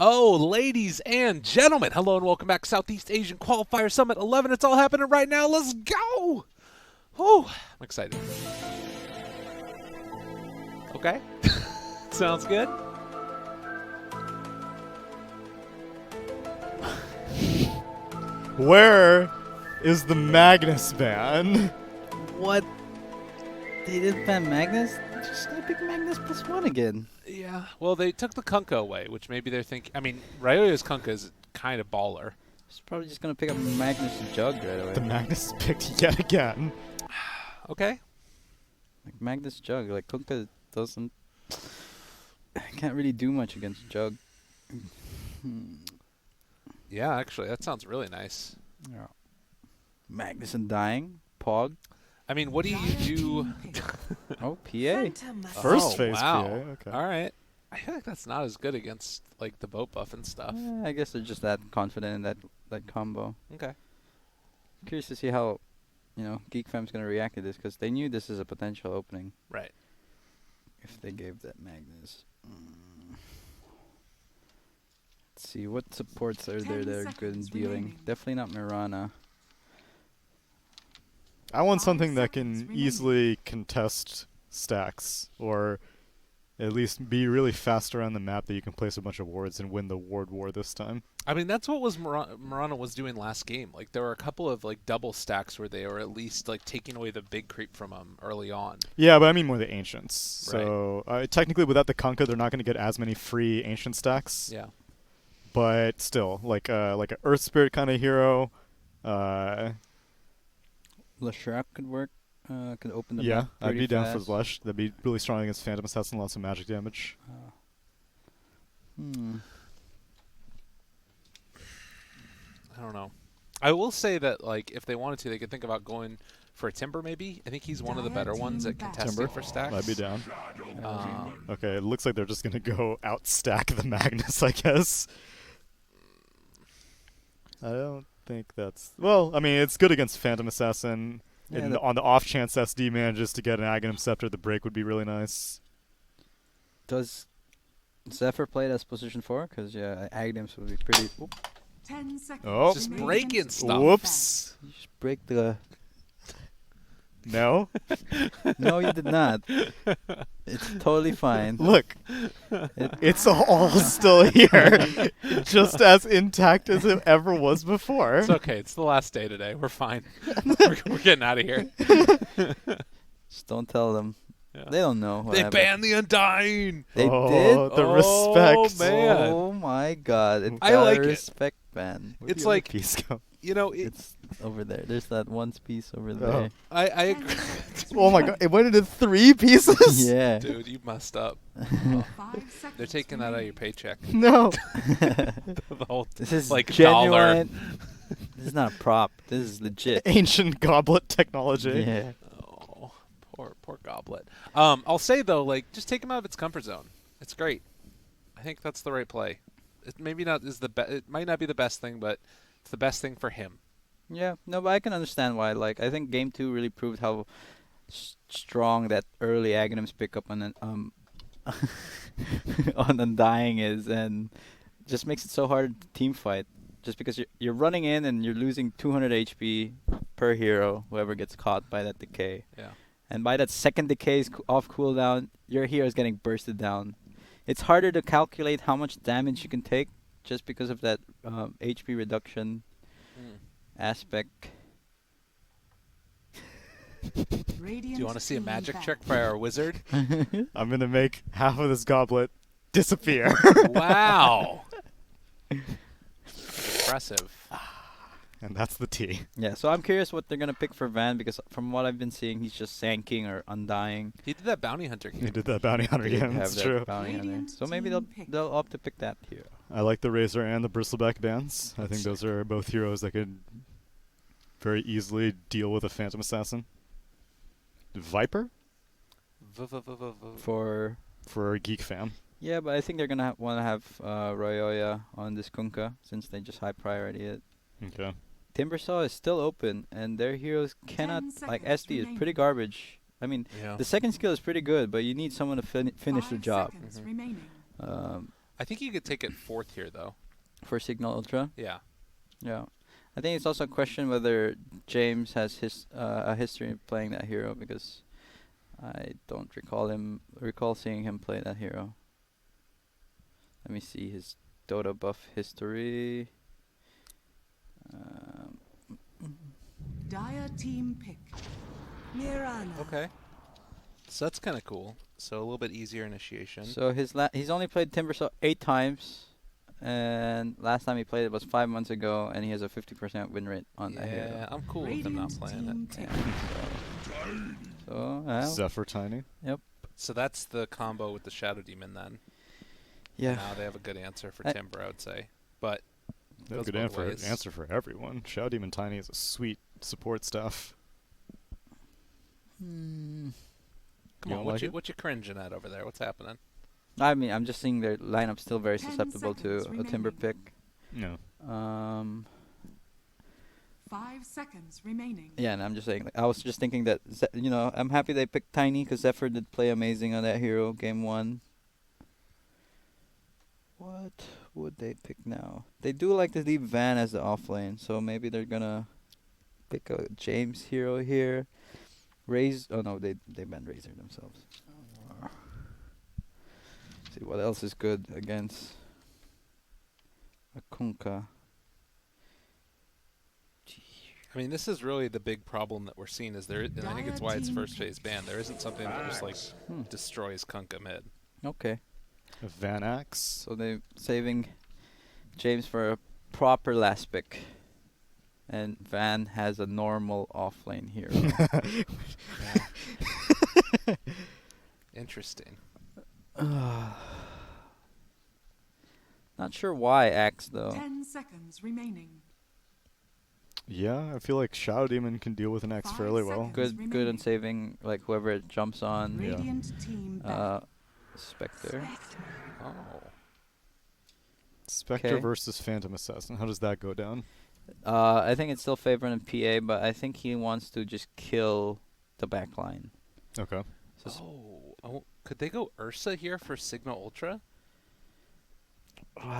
Oh, ladies and gentlemen, hello and welcome back to Southeast Asian Qualifier Summit 11. It's all happening right now. Let's go! Whew, I'm excited. Okay. Sounds good. Where is the Magnus ban? What? They didn't ban Magnus? They're just gonna pick Magnus +1 again. Yeah, well, they took the Kunkka away, which maybe they're thinking... I mean, Ryoya's Kunkka is kind of baller. He's probably just gonna pick up Magnus Jug right away. The Magnus is picked yet again. Okay. Like Magnus Jug, like Kunkka doesn't... can't really do much against Jug. Yeah, actually, that sounds really nice. Yeah. Magnus Undying, Pog. I mean, what do you do... Oh, PA. First Oh, phase wow. PA, okay. All right. I feel like that's not as good against, like, the boat buff and stuff. I guess they're just that confident in that combo. Okay. Curious to see how, Geek Fam's gonna react to this, because they knew this is a potential opening. Right. If they gave that Magnus. Let's see, what supports are there that are good in dealing? Definitely not Mirana. I want something that can easily contest stacks, or at least be really fast around the map that you can place a bunch of wards and win the ward war this time. I mean, that's what was Murano was doing last game. Like, there were a couple of, like, double stacks where they were at least, like, taking away the big creep from them early on. Yeah, but I mean more the Ancients. So technically without the Kunkka, they're not going to get as many free Ancient stacks. Yeah. But still, like an Earth Spirit kind of hero. Leshrac could work. Could open the Yeah, map I'd pretty be down for fast. Lush. That'd be really strong against Phantom Assassin, lots of magic damage. I don't know. I will say that, like, if they wanted to, they could think about going for a Timber, maybe. I think he's one of the better ones at contesting Timber? for stacks. I'd be down. Um, Okay, it looks like they're just going to go outstack the Magnus, I guess. I don't think that's... Well, I mean, it's good against Phantom Assassin. Yeah, And on the off chance SD manages to get an Aghanim Scepter, the break would be really nice. Does Zephyr play it as position 4? Because, yeah, Aghanim's would be pretty... Oop. 10 seconds. Oh. just breaking stuff. Whoops. You just break the... No? No, you did not. It's totally fine. Look. It's all still here. Just as intact as it ever was before. It's okay. It's the last day today. We're fine. we're getting out of here. Just don't tell them. Yeah. They don't know what They happened. banned the Undying. They Oh, did? the Oh, respect. man. Oh my god. It I got like a it. respect ban. Where'd It's the other like- piece go? You know, It's over there. There's that one piece over Oh. there. I agree. Oh my god, it went into 3 pieces? Yeah. Dude, you messed up. 5 seconds They're taking that out of your remaining. paycheck. No. The whole This is like genuine. This is not a prop. This is legit. Ancient goblet technology. Yeah. Oh, poor Goblet. I'll say though, like, just take him out of its comfort zone. It's great. I think that's the right play. It maybe not is the It might not be the best thing, but it's the best thing for him. Yeah. No, but I can understand why. Like, I think game 2 really proved how strong that early Aghanim's pickup on on Undying is, and just makes it so hard to team fight. Just because you're running in and you're losing 200 HP per hero, whoever gets caught by that decay. Yeah. And by that second decay's off cooldown, your hero is getting bursted down. It's harder to calculate how much damage you can take just because of that HP reduction aspect. Do you want to see a magic trick by our wizard? I'm gonna make half of this goblet disappear. Wow. Impressive. And that's the T. Yeah, so I'm curious what they're going to pick for Van, because from what I've been seeing, he's just Sanking or Undying. He did that bounty hunter He game. did that bounty hunter They game, have that's that true. bounty hunter. Radiant So maybe team pick. they'll opt to pick that hero. I like the Razor and the Bristleback bands. I think That's those are both heroes that could very easily deal with a Phantom Assassin. Viper? For For a Geek fan. yeah, but I think they're gonna want to have Ryoya on this Kunkka since they just high priority it. Okay. Timbersaw is still open, and their heroes cannot, 10 like seconds SD is remaining. pretty garbage. I mean, Yeah. the second skill is pretty good, but you need someone to finish the 5 job. seconds Mhm. remaining. I think you could take it fourth here, though. For Cignal Ultra. Yeah. Yeah. I think it's also a question whether James has a history of playing that hero, because I don't recall seeing him play that hero. Let me see his Dota buff history. Dire team pick. Mirana. Okay. So that's kind of cool. So a little bit easier initiation. So he's only played Timbersaw 8 times, and last time he played it was 5 months ago, and he has a 50% win rate on that hero. Yeah, I'm cool with him not playing Team it. pick. Zephyr Tiny. So that's the combo with the Shadow Demon then. Yeah. Now they have a good answer for I- Timber, I would say. But They have a goes good both ways. answer for everyone. Shadow Demon Tiny is a sweet support staff. come You on, don't what like you it? what you cringing at over there? What's happening? I mean, I'm just seeing their lineup still very 10 susceptible to seconds a Timber remaining. pick. No. 5 seconds remaining. Yeah, and I'm just saying, I was just thinking that, I'm happy they picked Tiny, because Zephyr did play amazing on that hero game 1. What would they pick now? They do like to leave Van as the offlane, so maybe they're gonna pick a James hero here. Oh no, they banned Razor themselves. See what else is good against a Kunkka. I mean, this is really the big problem that we're seeing. And I think it's why it's first phase ban. There isn't something that just like destroys Kunkka mid. Okay, Van Axe. so they're saving James for a proper last pick. And Van has a normal offlane hero. Interesting. Not sure why Axe though. 10 seconds remaining. Yeah, I feel like Shadow Demon can deal with an Axe 5 fairly well. seconds. Good on saving like whoever it jumps on. Yeah. Radiant team back. Spectre. Oh. Spectre Okay. versus Phantom Assassin. How does that go down? I think it's still favored in PA, but I think he wants to just kill the backline. Okay. Oh, could they go Ursa here for Signal Ultra?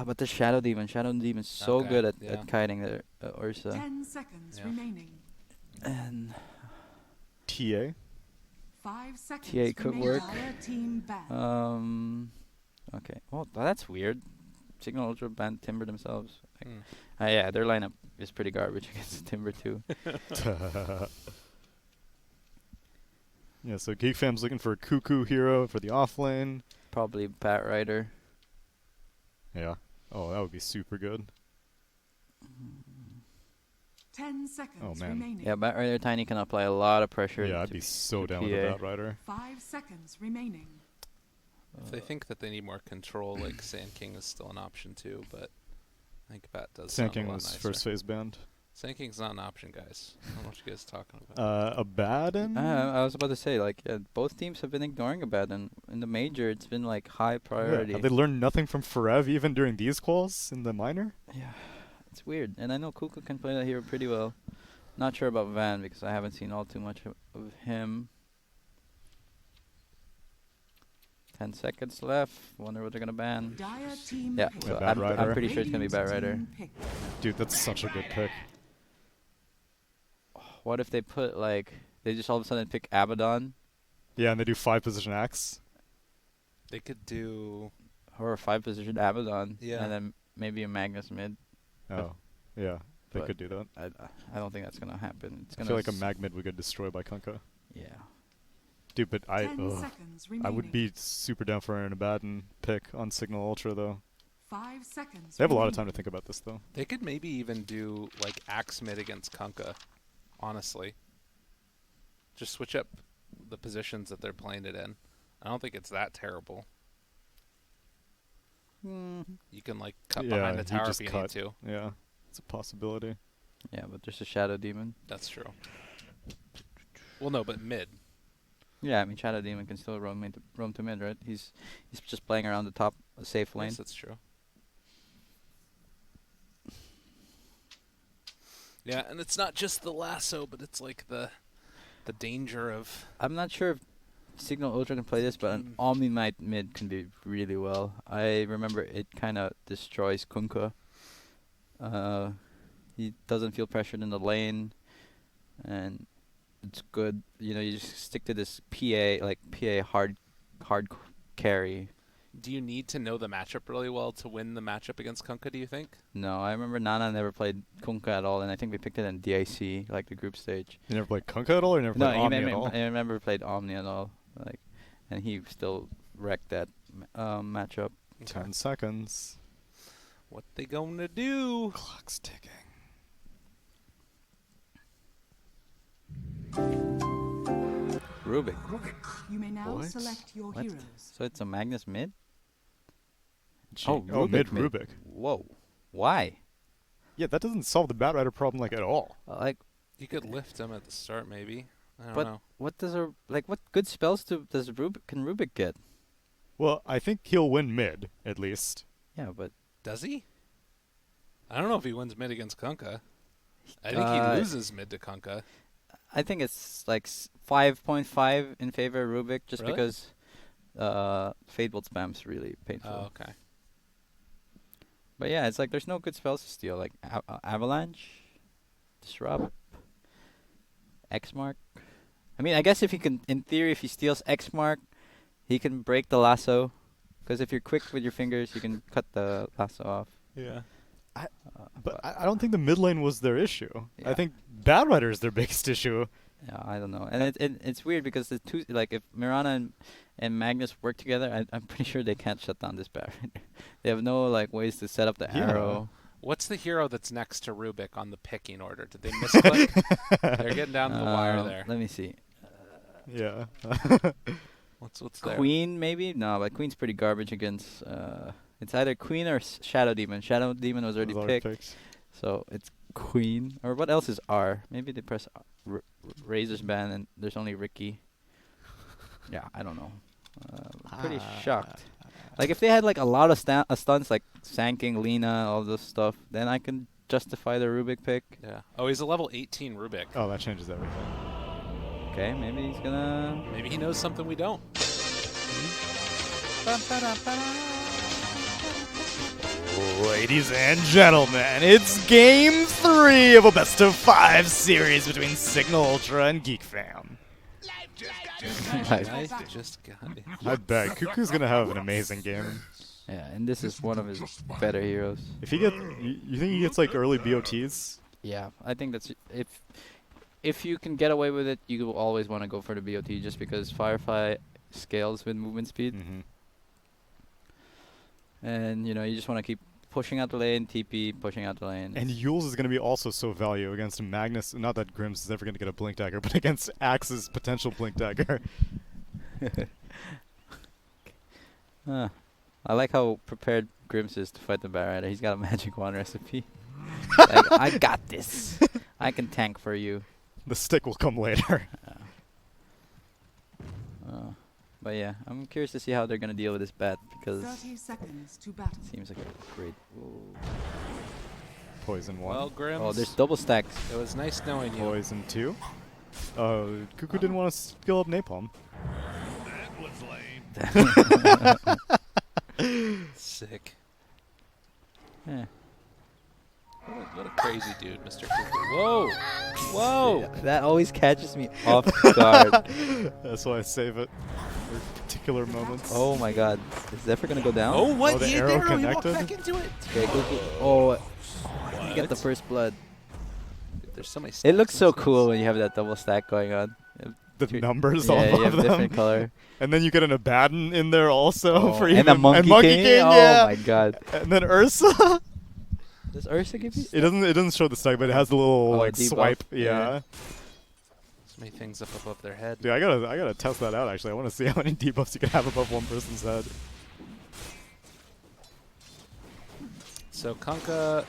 But the Shadow Demon. Shadow Demon's so Okay, good at yeah. kiting the Ursa. 10 seconds Yeah. remaining. And TA. 5 seconds TA could remaining. work. Dire team back. okay. Well, that's weird. Signal Ultra banned Timber themselves. Hmm. Yeah, their lineup is pretty garbage against Timber too. Yeah, so Geek Fam's looking for a Cuckoo hero for the offlane. Probably Bat Rider. Yeah. Oh, that would be super good. 10 seconds Oh, man. remaining. Yeah, Bat Rider Tiny can apply a lot of pressure. Yeah, I'd to be so to down with PA. the Bat Rider. 5 seconds remaining. If they think that they need more control, like Sand King is still an option too, but I think Bat does. Sand sound a King lot was nicer. first phase banned. Sand King's not an option, guys. I don't know what you guys are talking about. Abaddon? I was about to say, like, both teams have been ignoring Abaddon. In the major, it's been, like, high Yeah, priority. have they learned nothing from Forev even during these quals in the minor? Yeah, it's weird. And I know Kuka can play that hero pretty well. Not sure about Van because I haven't seen all too much of him. 10 seconds left. Wonder what they're gonna ban. Dire team Yeah, pick. so Bat I'm Rider. pretty sure it's gonna be Bat Radiant Rider. team pick. Dude, that's such a good pick. What if they put like they just all of a sudden pick Abaddon Yeah, and they do 5 position axe. They could do. or a 5-position Abaddon, Yeah. and then maybe a Magnus mid? Oh, yeah, they But could do that. I don't think that's gonna happen. It's I gonna feel like a mag mid would get destroyed by Kunkka. Yeah. Dude, but 10 seconds remaining. I would be super down for an Abaddon pick on Signal Ultra, though. 5 seconds. They have a lot of time remaining. to think about this, though. They could maybe even do like Axe mid against Kunkka. Honestly, just switch up the positions that they're playing it in. I don't think it's that terrible. You can like cut Yeah, behind the you tower just if you cut. need to. Yeah, it's a possibility. Yeah, but there's a Shadow Demon. That's true. Well, no, but mid. Yeah, I mean Shadow Demon can still roam to mid, right? He's just playing around the top, a safe lane. Yes, that's true. Yeah, and it's not just the lasso, but it's like the danger of. I'm not sure if Signal Ultra can play this, but an Omni Knight mid can be really well. I remember it kind of destroys Kunkka. He doesn't feel pressured in the lane, and it's good. You know, you just stick to this PA hard carry. Do you need to know the matchup really well to win the matchup against Kunkka, do you think? No, I remember Nana never played Kunkka at all, and I think we picked it in DIC, like the group stage. You never played Kunkka at all, or you never No, played Omni at all? I remember played Omni at all, like, and he still wrecked that matchup. 10 seconds. What they gonna do? Clock's ticking. Rubik. You may now What? select your What? heroes. So it's a Magnus mid? Oh, Rubik mid Rubik. Whoa. Why? Yeah, that doesn't solve the Batrider problem like at all. Like, You could lift him at the start, maybe. I don't but know. what does what good spells can Rubik get? Well, I think he'll win mid, at least. Yeah, but Does he? I don't know if he wins mid against Kunkka. I think Uh, he loses mid to Kunkka. I think it's like 5.5 in favor of Rubik, just Really? because Fatebolt spam's really painful. Oh, okay. But yeah, it's like there's no good spells to steal, like Avalanche, Disrupt, X Mark. I mean, I guess if he can, in theory, if he steals X Mark, he can break the lasso. Because if you're quick with your fingers, you can cut the lasso off. Yeah. But I don't think the mid lane was their issue. Yeah. I think Batrider is their biggest issue. Yeah, I don't know, and it's weird because the two, like, if Mirana and Magnus work together, I'm pretty sure they can't shut down this barrier. They have no like ways to set up the Yeah. arrow. What's the hero that's next to Rubik on the picking order? Did they misclick? They're getting down to the wire there. Let me see. Yeah. What's there? Queen maybe? No, but Queen's pretty garbage against. It's either Queen or Shadow Demon. Shadow Demon was already Was picked, so it's Queen. Or what else is R? Maybe they press Razor's ban and there's only Ricky. Yeah, I don't know. Pretty shocked. Like if they had like a lot of stunts like Sanking, Lena, all this stuff, then I can justify the Rubik pick. Yeah. Oh, he's a level 18 Rubik. Oh, that changes everything. Okay, maybe he's gonna. Maybe he knows something we don't. Ladies and gentlemen, it's Game 3 of a best-of-5 series between Cignal Ultra and Geek Fam. I just got it. I bet Cuckoo's gonna have an amazing game. Yeah, and this is one of his better heroes. If he you think he gets like early BOTs? Yeah, I think that's if you can get away with it, you will always want to go for the BOT just because Firefly scales with movement speed, Mm-hmm. and you know you just want to keep pushing out the lane, TP, pushing out the lane. And Yules is gonna be also so value against Magnus. Not that Grims is ever gonna get a Blink Dagger, but against Axe's potential Blink Dagger. I like how prepared Grims is to fight the Barrier. He's got a magic wand recipe. Like, I got this. I can tank for you. The stick will come later. But yeah, I'm curious to see how they're gonna deal with this bat because 30 seconds to battle. it seems like a great. Ooh. Poison 1. Well, Grims, Oh, there's double stacks. it was nice knowing you. Poison 2. Cuckoo didn't want to skill up Napalm. Sick. Yeah. What a crazy dude, Mr. Cooper. Whoa! Whoa! That always catches me off guard. That's why I save it for particular moments. Oh my god. Is Zephyr gonna go down? Oh, what? Oh, the He arrow arrow, he walked connected? back into it. Okay, go. Oh, you get the What? first blood. Dude, there's so many It looks stacks so in this cool place. when you have that double stack going on. The Two- numbers Yeah, all you above have them. different color. And then you get an Abaddon in there also Oh, for and even a Monkey King. yeah. Oh my god. And then Ursa. Does Ursa give you? It doesn't show the stack, but it has the little Oh, like debuff. swipe. Yeah. Yeah. So many things up above their head. Dude, I gotta test that out actually. I want to see how many debuffs you can have above one person's head. So Kunkka.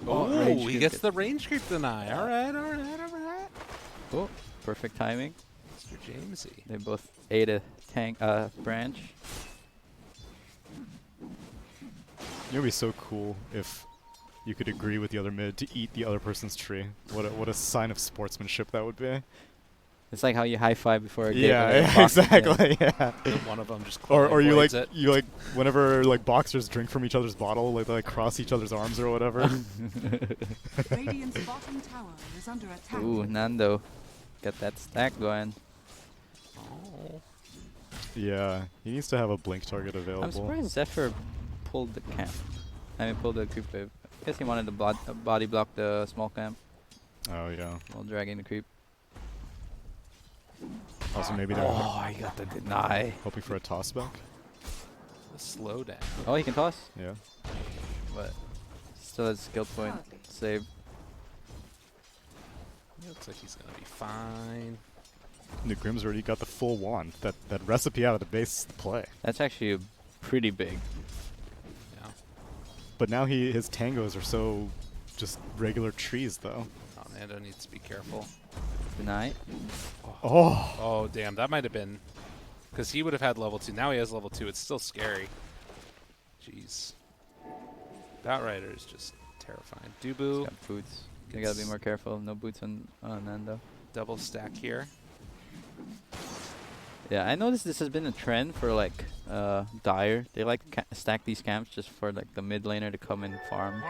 Oh, Oh, range he creep gets get- the range creep deny. All right, all right, all right. Oh, perfect timing. Mr. Jamesy. They both ate a tank branch. It would be so cool if you could agree with the other mid to eat the other person's tree. What a sign of sportsmanship that would be. It's like how you high five before a game. Yeah, exactly. Yeah. And one of them just Or you like avoids it. you like whenever like boxers drink from each other's bottle, like they like cross each other's arms or whatever. Radiant's bottom tower is under attack. Ooh, Nando, got that stack going. Oh. Yeah, he needs to have a blink target I'm available. surprised Zephyr pulled the camp. I mean, pulled the creep wave. I guess he wanted to body block the small camp Oh yeah. while dragging the creep. Also maybe they're Oh, he got the deny. hoping for a toss back. The slowdown. Oh, he can toss, Yeah. but still has skill point save. Looks like he's gonna be fine. The Grim's already got the full wand. That recipe out of the base play. That's actually pretty big. Yeah. But now his tangos are so just regular trees though. Oh, Nando needs to be careful. Deny. Oh. Oh, damn. That might have been... Because he would have had level 2. Now he has level 2. It's still scary. Jeez. Batrider is just terrifying. He's Dubu, got boots. You gotta be more careful. No boots on Nando. double stack here. Yeah, I noticed this has been a trend for like Dire. They like stack these camps just for like the mid laner to come and farm.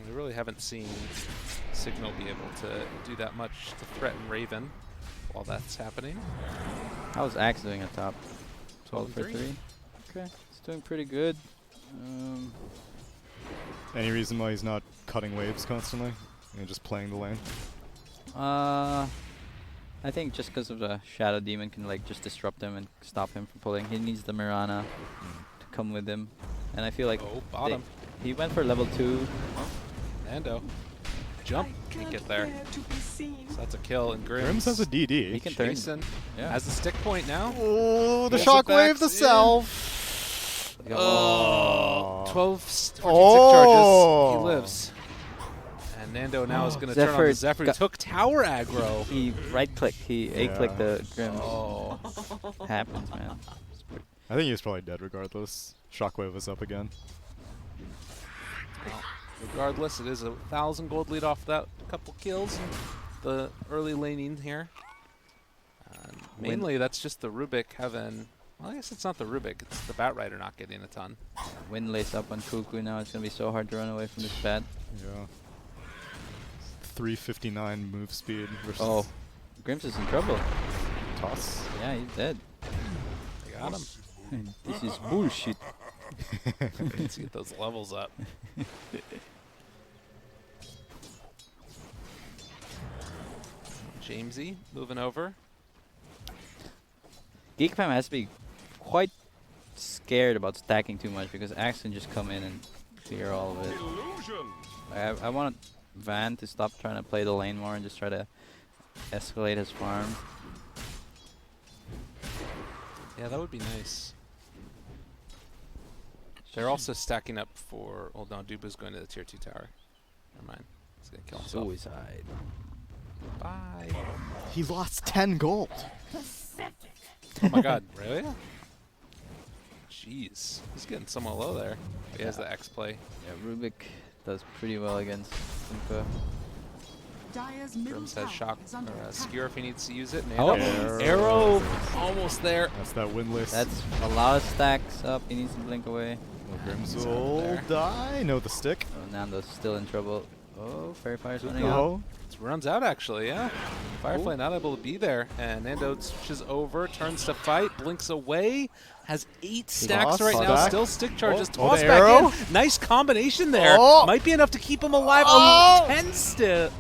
We really haven't seen Cignal be able to do that much to threaten Raven while that's happening. How's Axe doing at top? 12 for 3. 3. Okay, he's doing pretty good. Any reason why he's not cutting waves constantly and just playing the lane? I think just because of the Shadow Demon can like just disrupt him and stop him from pulling. He needs the Mirana to come with him, and I feel like Oh, bottom. he went for level 2. Nando. Jump. Can't get there. So that's a kill. And Grims has a DD. He can turn. Jason Yeah. has the stick point now. Oh, the Yes, shockwave, effects the in. self. Oh, 12, 14 Oh. charges. He lives. And Nando now is going to turn on the Zephyr Zephyr. He got- took tower aggro. He right clicked. He A clicked the Grims. Oh. Happens, man. I think he was probably dead regardless. Shockwave was up again. Well, regardless, it is 1,000 gold lead off that couple kills and the early laning here. Mainly, that's just the Rubik having... Well, I guess it's not the Rubik. It's the Batrider not getting a ton. Wind lace up on Kuku now. It's gonna be so hard to run away from this bat. Yeah. 359 move speed versus Oh, Grims is in trouble. toss. Yeah, he's dead. They got him. This is bullshit. Let's get those levels up. Jamesy moving over. Geek fam has to be quite scared about stacking too much because Axe can just come in and clear all of it. I want Van to stop trying to play the lane more and just try to escalate his farm. Yeah, that would be nice. They're also stacking up for... Hold on, Duba's going to the tier 2 tower. Never mind. He's going to kill himself. Suicide. Bye. He lost 10 gold. Oh my god, really? Jeez. He's getting somewhat low there. He has the X play. Yeah, Rubik does pretty well against Simka. Dire's middle Grims has tower shock is under or attack. skewer if he needs to use it. Oh. Nando. Arrow! Almost there. That's that windless. That's a lot of stacks up. He needs to blink away. Grims He's will up there. die. No, the stick. Oh, Nando's still in trouble. Oh, Fairy Fire's running out. Oh, It runs out actually, yeah. Firefly Ooh. not able to be there. And Nando switches over, turns to fight, blinks away. Has 8 stacks Toss right now, back. still stick charges. Oh, Toss the back arrow. in. Nice combination there. Oh. Might be enough to keep him alive. Oh. 10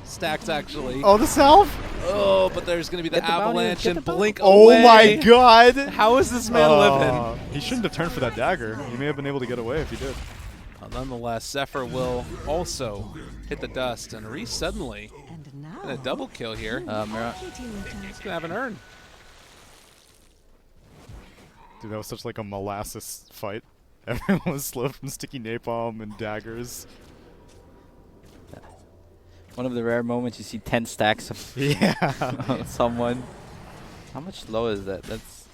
stacks actually. oh, the self. Oh, but there's going to be the Get the bounty, avalanche get and the blink Oh away. my god. How is this man living? He shouldn't have turned for that dagger. He may have been able to get away if he did. Nonetheless, Zephyr will also hit the dust. And Reese suddenly And now, in a double kill here. Mira, He's going to have an urn. Dude, that was such like a molasses fight. Everyone was slow from sticky napalm and daggers. one of the rare moments you see 10 stacks of Yeah. on someone. How much low is that? That's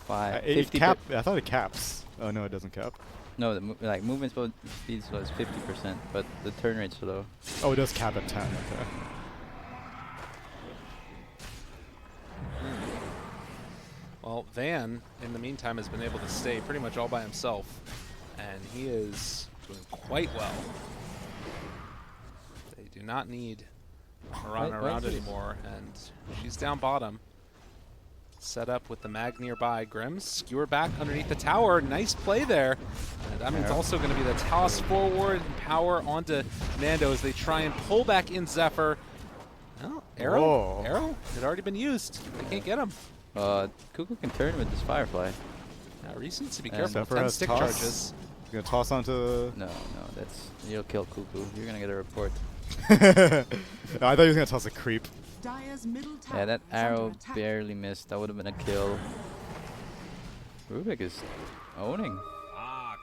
5. It 50 cap. I thought it caps. Oh no, it doesn't cap. No, the like movement speed slow is 50%, but the turn rate's low. Oh, it does cap at 10. Okay. Van, in the meantime, has been able to stay pretty much all by himself, and he is doing quite well. They do not need Run around anymore, and she's down bottom. Set up with the mag nearby. Grims skewer back underneath the tower. Nice play there. And that means also going to be the toss forward and power onto Nando as they try and pull back in Zephyr. Oh, arrow. Arrow had already been used. They can't get him. Cuckoo can turn with this Firefly. Now Reese needs to be And careful. Zephyr 10 has stick toss. charges. He's gonna toss onto. No, you'll kill Cuckoo. You're gonna get a report. No, I thought he was gonna toss a creep. Dire's middle tower Yeah, that is under arrow attack. barely missed. That would have been a kill. Rubik is owning.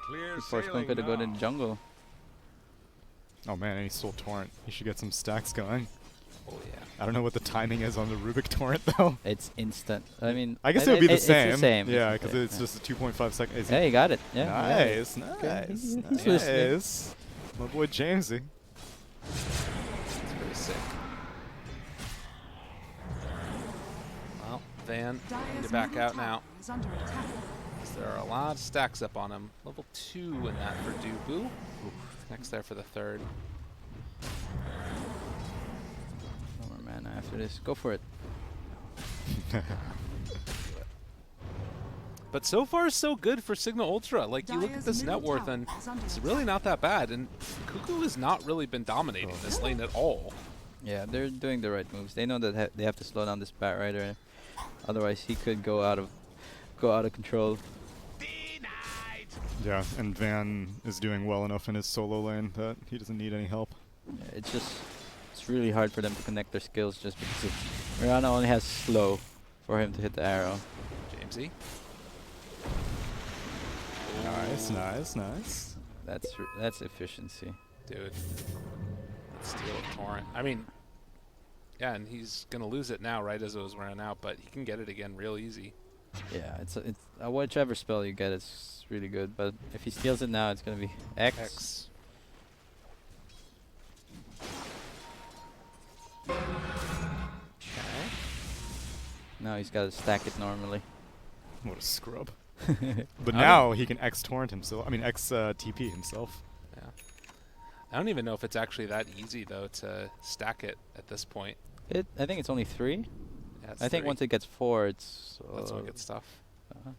Clear Before sailing could have go to now. the jungle. Oh man, and he stole Torrent. He should get some stacks going. Oh, yeah. I don't know what the timing is on the Rubik Torrent though. It's instant. I mean, I guess it would be the same. It's the same. Yeah, it's the because same, it's just a 2.5 second. Is yeah, you got it. Yeah. nice, Okay, nice, he's nice. listening. My boy Jamesy. It's pretty sick. Well, Van Dire's need to back middle out tower now. is under attack. There are a lot of stacks up on him. Level 2 in that for Dubu. Next there for the third. No more mana after this. Go for it. But so far, so good for Cignal Ultra. Like, you look at Dire's this middle net worth, tower and is under it's attack. really not that bad. And Cuckoo has not really been dominating this lane at all. Yeah, they're doing the right moves. They know that they have to slow down this Bat Rider, otherwise he could go out of control. Yeah, and Van is doing well enough in his solo lane that he doesn't need any help. Yeah, it's really hard for them to connect their skills just because Mirana only has slow for him to hit the arrow. Jamesy. Nice, nice, nice. That's efficiency. Dude. Let's steal a Torrent. I mean, yeah, and he's going to lose it now right as it was running out, but he can get it again real easy. Yeah, it's whichever spell you get, it's really good. But if he steals it now, it's gonna be X. X. Okay. Now he's got to stack it normally. What a scrub. But now he can X Torrent himself. I mean, X TP himself. Yeah. I don't even know if it's actually that easy, though, to stack it at this point. I think it's only 3. Yeah, it's I think 3. once it gets 4, it's. That's when it gets tough.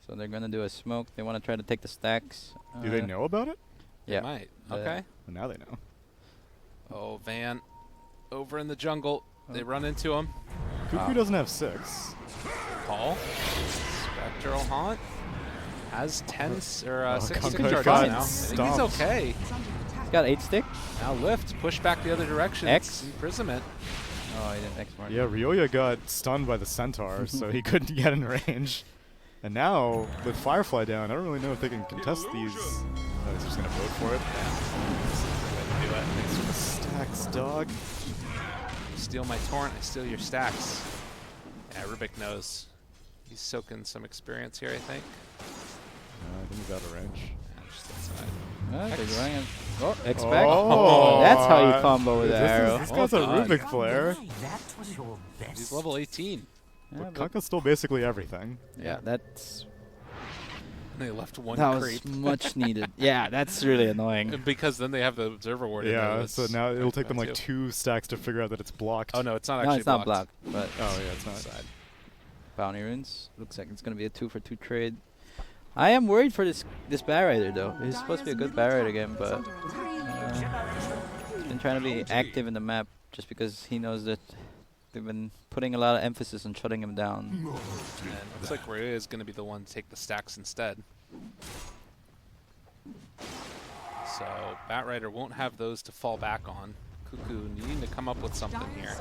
So they're gonna do a smoke. They want to try to take the stacks. Do they know about it? Yeah. They might. The- Okay. Well, now they know. Oh, Van. Over in the jungle. They run into him. Cuckoo doesn't have 6. Paul. Spectral Haunt. Has 10 or 6 Kunkka stick charges got now. I think he's stomped. okay. Is under attack. He's got 8 stick. Now lift. Push back the other direction. X. It's imprisonment. Oh, he didn't X mark. Yeah, Ryoya got stunned by the Centaur, so he couldn't get in range. And now, with Firefly down, I don't really know if they can contest these. Oh, he's just gonna vote for it. Do it. Thanks for the stacks, dog. You steal my torrent, I steal your stacks. Yeah, Rubik knows. He's soaking some experience here, I think. I think he's out of range. Yeah, just outside. Oh, X. they're running. Oh, X back. Oh, That's how you combo with the this arrow. This guy's a Well done. Rubik player. That was your best. He's level 18. Yeah, But but Kunkka's still basically everything. yeah, that's They left one that creep. was much needed. Yeah, that's really annoying. Because then they have the observer ward in there. Yeah, that's so now it'll take them bad like too. 2 stacks to figure out that it's blocked. Oh no, it's not No, actually it's not blocked, but Oh, yeah, it's not. Side. bounty runes. Looks like it's gonna be a 2-for-2 trade. I am worried for this Bat Rider though. He's supposed to be a good Bat Rider again, but he's been trying to be active in the map just because he knows that they've been putting a lot of emphasis on shutting him down. And looks like Ryu is going to be the one to take the stacks instead. So Bat Rider won't have those to fall back on. Cuckoo needing to come up with something here.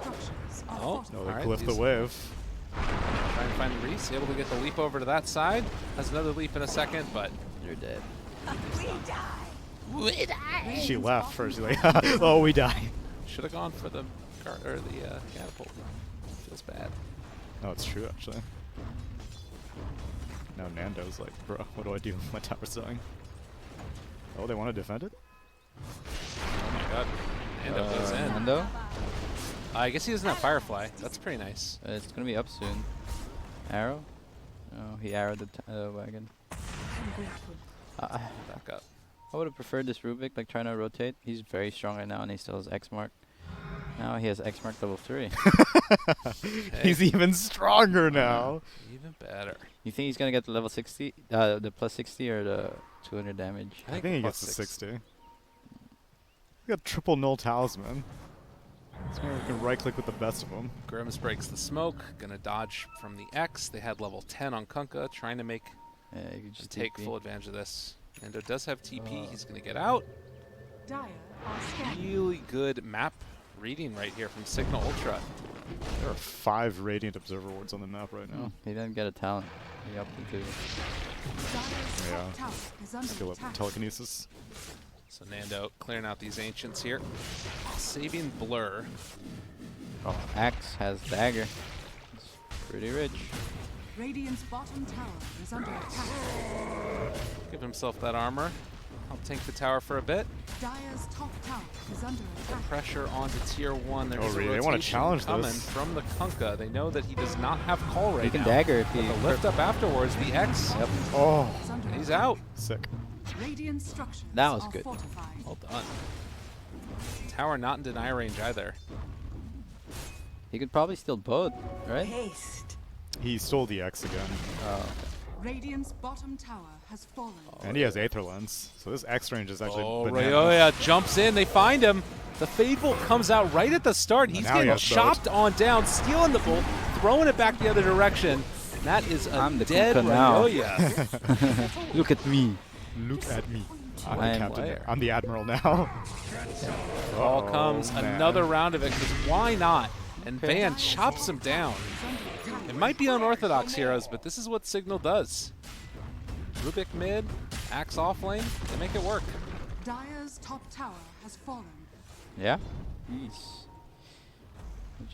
Oh, No, all they right, cliff the he's wave. trying to find Reese, able to get the leap over to that side. Has another leap in a second, but You're dead. She laughed first. She's like, oh, we die. should have gone for the catapult. Feels bad. No, it's true, actually. Now Nando's like, bro, what do I do? My tower's dying. Oh, they want to defend it? Oh my god. Nando goes in. Nando? I guess he doesn't have Firefly. That's pretty nice. It's gonna be up soon. Arrow? Oh, he arrowed the wagon. I'm grateful. Back up. I would have preferred this Rubik, like trying to rotate. He's very strong right now, and he still has X mark. Now he has X mark level 3. He's even stronger now. Even better. You think he's gonna get the level 60, the plus 60, or the 200 damage? I think he plus gets the 60. He got triple null talisman. So we can right click with the best of them. Grims breaks the smoke. Gonna dodge from the X. They had level 10 on Kunkka, trying to make Yeah, you could just take TP. full advantage of this. Endo does have TP. He's gonna get out. Dire are scanning. Really good map reading right here from Cignal Ultra. There are 5 Radiant Observer wards on the map right now. Oh, he didn't get a talent. He upped it to. Dire's Yeah. top tower is under Skill up attack. telekinesis. So Nando clearing out these ancients here. Saving Blur. Oh, Axe has dagger. It's pretty rich. Radiant's bottom tower is under attack. Give himself that armor. I'll tank the tower for a bit. Dire's top tower is under attack. Pressure onto tier 1. There's Oh, a really? They rotation wanna challenge coming this. from the Kunkka. They know that he does not have call right He can now. dagger if he. But the lift up afterwards, the X. Yep. Oh, Is under He's attack. out. sick. Radiant structures That was are good. fortified. Well done. Tower not in deny range either. He could probably steal both, right? Haste. He stole the X again. Oh. Radiant's bottom tower has fallen. And he has Aether Lens. So this X range is actually Oh, bananas. Rayoya jumps in. They find him. The Fateful comes out right at the start. He's Now he getting has chopped on down, stealing the bolt, throwing it back the other direction. And that is a I'm the dead Kunkka now. Rayoya. Look at me. Look at me. I'm I the am captain. player. I'm the admiral now. Ball Oh, comes, man. another round of it, because why not? And Okay. Van chops him down. It might be unorthodox heroes, but this is what Cignal does. Rubik mid, Axe off lane, they make it work. Dire's top tower has fallen. Yeah. Jeez.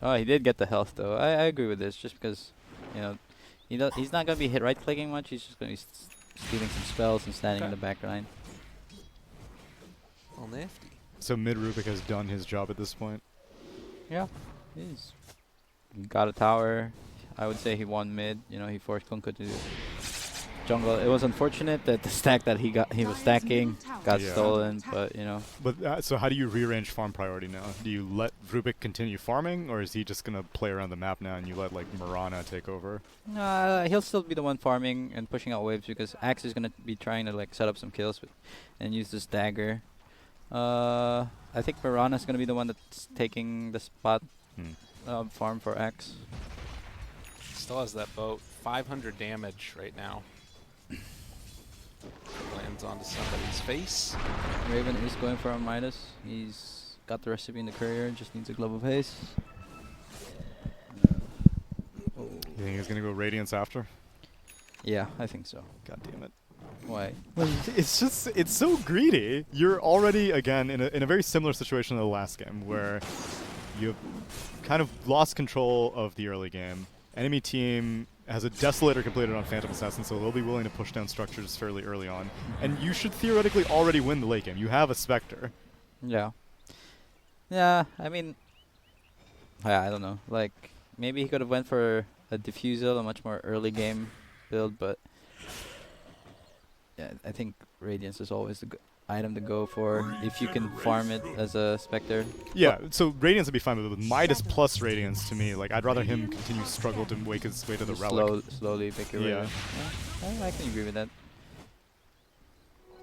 Oh, he did get the health though. I agree with this, just because, you know, he's not gonna be hit right clicking much. He's just gonna be stealing some spells and standing in Okay. the backline. Well, nifty. So mid Rubik has done his job at this point. Yeah. He's got a tower. I would say he won mid. You know, he forced Kunkka to do jungle. It was unfortunate that the stack that he was stacking got Yeah. stolen, but you know. But so how do you rearrange farm priority now? Do you let Rubik continue farming, or is he just gonna play around the map now and you let like Mirana take over? He'll still be the one farming and pushing out waves because Axe is gonna be trying to like set up some kills and use this dagger. I think Mirana's gonna be the one that's taking the spot farm for Axe. Still has that boat. 500 damage right now. Lands onto somebody's face. Raven is going for a Midas. He's got the recipe in the courier, just needs a glove of haste. You think he's gonna go Radiance after? Yeah, I think so. God damn it. Why? It's just, it's so greedy. You're already, again, in a very similar situation to the last game, where you've kind of lost control of the early game. Enemy team has a Desolator completed on Phantom Assassin, so they'll be willing to push down structures fairly early on. And you should theoretically already win the late game. You have a Spectre. Yeah. Yeah, I mean, yeah, I don't know. Like, maybe he could have went for a Diffusal, a much more early game build, but yeah, I think Radiance is always the item to go for if you can farm it as a Spectre. Yeah, so Radiance would be fine, but with Midas plus Radiance, to me, like, I'd rather him continue struggle to make his way to the You Relic. slowly pick your way. Yeah. Yeah, I can agree with that.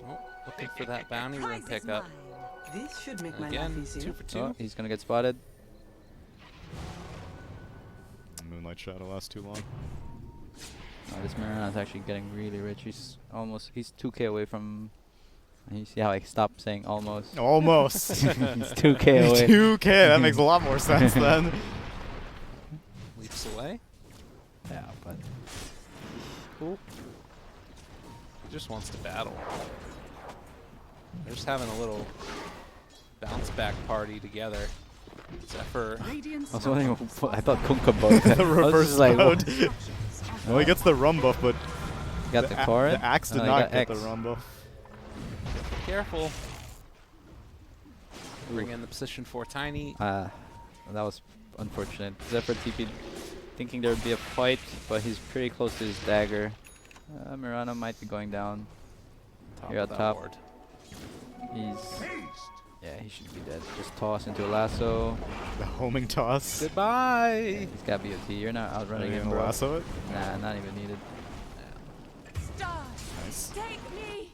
Oh, looking for that bounty room pickup. This should make my Again, life easier. 2 for 2. Oh, he's gonna get spotted. Moonlight Shadow lasts too long. Oh, this Mirana's actually getting really rich. He's 2k away from. You see how I stopped saying almost? Almost. He's 2k away. 2K, that makes a lot more sense then. Leaps away. Yeah, but He just wants to battle. They're just having a little bounce back party together. Zephyr. Radiant's I was wondering. structures I thought Kunkka bugged. The I was reverse just like, mode. what? Well, he gets the rum buff, but Got the a- Corrin? the axe did Oh, he not got get X. the rum buff. Careful. Bring in the position for Tiny. That was unfortunate. Zephyr TP'd thinking there would be a fight, but he's pretty close to his dagger. Mirana might be going down. Here of at that top. ward. Yeah, he should be dead. Just toss into a lasso. The homing toss. Goodbye. He's got BOT. You're not outrunning Running him. in well. lasso it. Nah, not even needed. Stars, Nice. take me.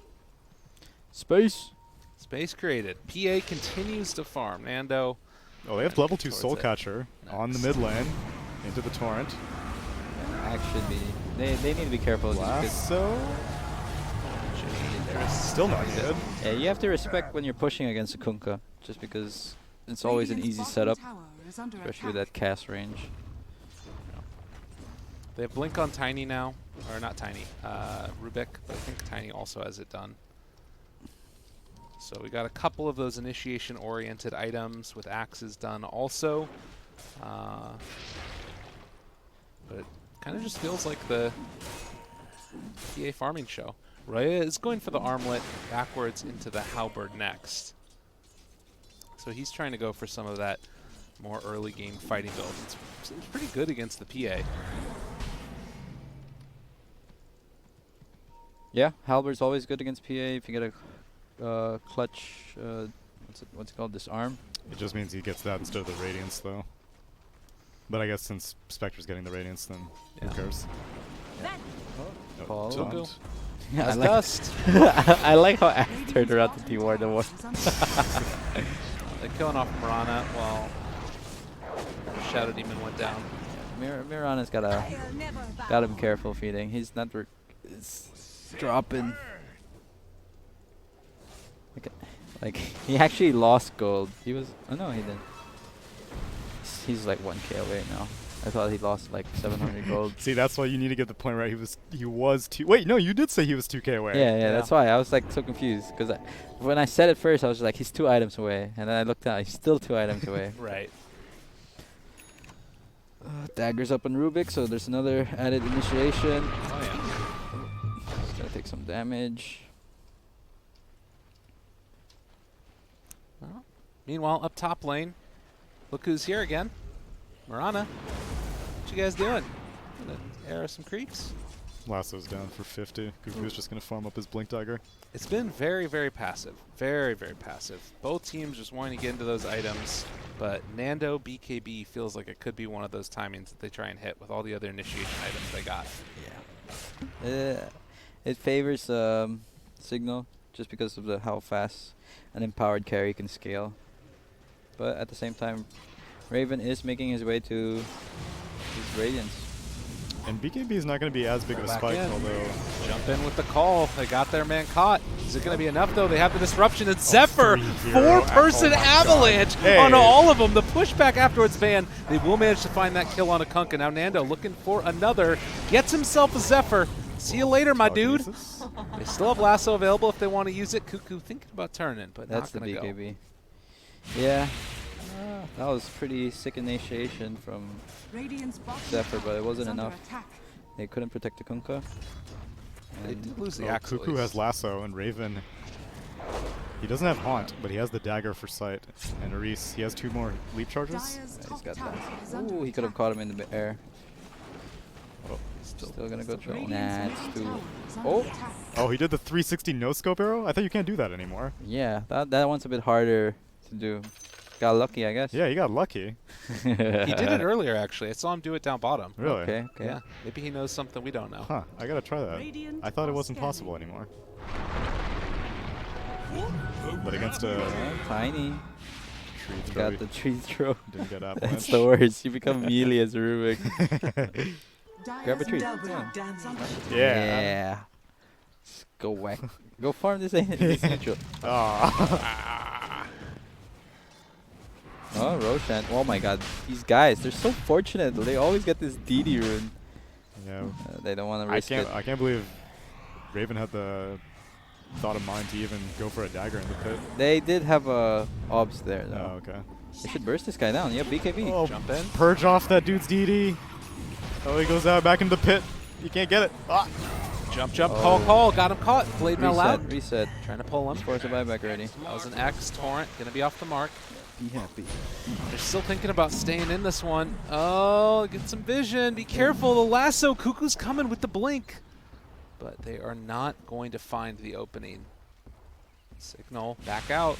Space. Space created. PA continues to farm. Nando. Oh, they have level 2 Towards Soul it. Catcher on the Nice. mid lane into the torrent. Actually, they need to be careful. Just 'cause- Lasso. There's Still not good. yeah, you have to respect when you're pushing against a Kunkka, just because it's always an Radiant's easy bottom setup, tower is under especially with attack. that cast range. They have Blink on Tiny now. Or not Tiny. Rubik. But I think Tiny also has it done. So we got a couple of those initiation-oriented items with axes done also. But it kind of just feels like the PA farming show. Raya is going for the armlet backwards into the halberd next. So he's trying to go for some of that more early game fighting build. It's pretty good against the PA. Yeah, Halberd's always good against PA if you get a clutch. What's it called? Disarm. It just means he gets that instead of the Radiance, though. But I guess since Spectre's getting the Radiance, then Yeah. who cares? Oh, Paul. don't. Yeah, That's dust. I like how Axe turned around to T-Ward the one. They're killing off Marana while Shadow Demon went down. Mirana's gotta be careful feeding. He's not. It's dropping. Like he actually lost gold. He was. Oh no, he didn't. He's like 1k away now. I thought he lost like 700 gold. See, that's why you need to get the point right. He was 2. Wait, no, you did say he was 2k away. Yeah, that's why I was like so confused because when I said it first, I was like, he's 2 items away, and then I looked out, he's still 2 items away. Right. Daggers up on Rubik, so there's another added initiation. Oh yeah. He's gonna take some damage. Well, meanwhile, up top lane, look who's here again. Marana. What you guys doing? Gonna air some creeps? Lasso's down for 50. Goku's just going to farm up his Blink Dagger. It's been very, very passive. Very, very passive. Both teams just wanting to get into those items, but Nando BKB feels like it could be one of those timings that they try and hit with all the other initiation items they got. Yeah. It favors Cignal just because of how fast an empowered carry can scale. But at the same time, Raven is making his way to his Radiance. And BKB is not going to be as big of a Back spike, in. although... Jump in with the call. They got their man caught. Is it going to be enough, though? They have the disruption. It's Zephyr. 3-0. 4-person Oh my avalanche God. Hey. on all of them. The pushback afterwards, Van. They will manage to find that kill on a Kunkka. Now Nando looking for another. Gets himself a Zephyr. See you later, my dude. Telekinesis? They still have Lasso available if they want to use it. Cuckoo thinking about turning, but That's the not going to go. BKB. Yeah. That was pretty sick initiation from Radiant's bottom Zephyr, but it tower wasn't is under enough. attack. They couldn't protect the Kunkka. They And did lose the Oh, axe. at Cuckoo has least. Lasso, and Raven... He doesn't have Haunt, but he has the Dagger for sight. And Reese, he has 2 more leap charges. Dyer's he's top got tower that. is under Ooh, he could have attack. caught him in the air. Oh. Still gonna go through. Radiant's Nah, middle it's too. tower is under Oh. attack. Oh, he did the 360 no-scope arrow? I thought you can't do that anymore. Yeah, that one's a bit harder to do. Got lucky, I guess. Yeah, he got lucky. He did it earlier, actually. I saw him do it down bottom. Really? Okay. Yeah, maybe he knows something we don't know. Huh, I gotta try that. Radiant I thought it are wasn't scanning. possible anymore. But against a Tiny. tree You throw, got the tree throw. didn't get That's avalanche. the worst. You become melee as a Rubik. Dyer's Grab a tree. middle Double tower is damage. under attack. Yeah. Just go whack. Go farm this neutral. Aw. Oh, Roshan. Oh my god. These guys, they're so fortunate. They always get this DD rune. Yeah. They don't want to I risk it. can't believe Raven had the thought of mind to even go for a dagger in the pit. They did have obs there, Oh, though. okay. They should burst this guy down. Yeah, BKB. Oh, Jump in. purge off that dude's DD. Oh, he goes out back into the pit. You can't get it. Ah. Jump, jump, Oh. call. Got him caught. Blade now Reset, out. reset. Trying to pull him. Force a buyback already. That was an X torrent. Going to be off the mark. Be happy. They're still thinking about staying in this one. Oh, get some vision. Be careful. The lasso. Cuckoo's coming with the blink. But they are not going to find the opening. Cignal back out.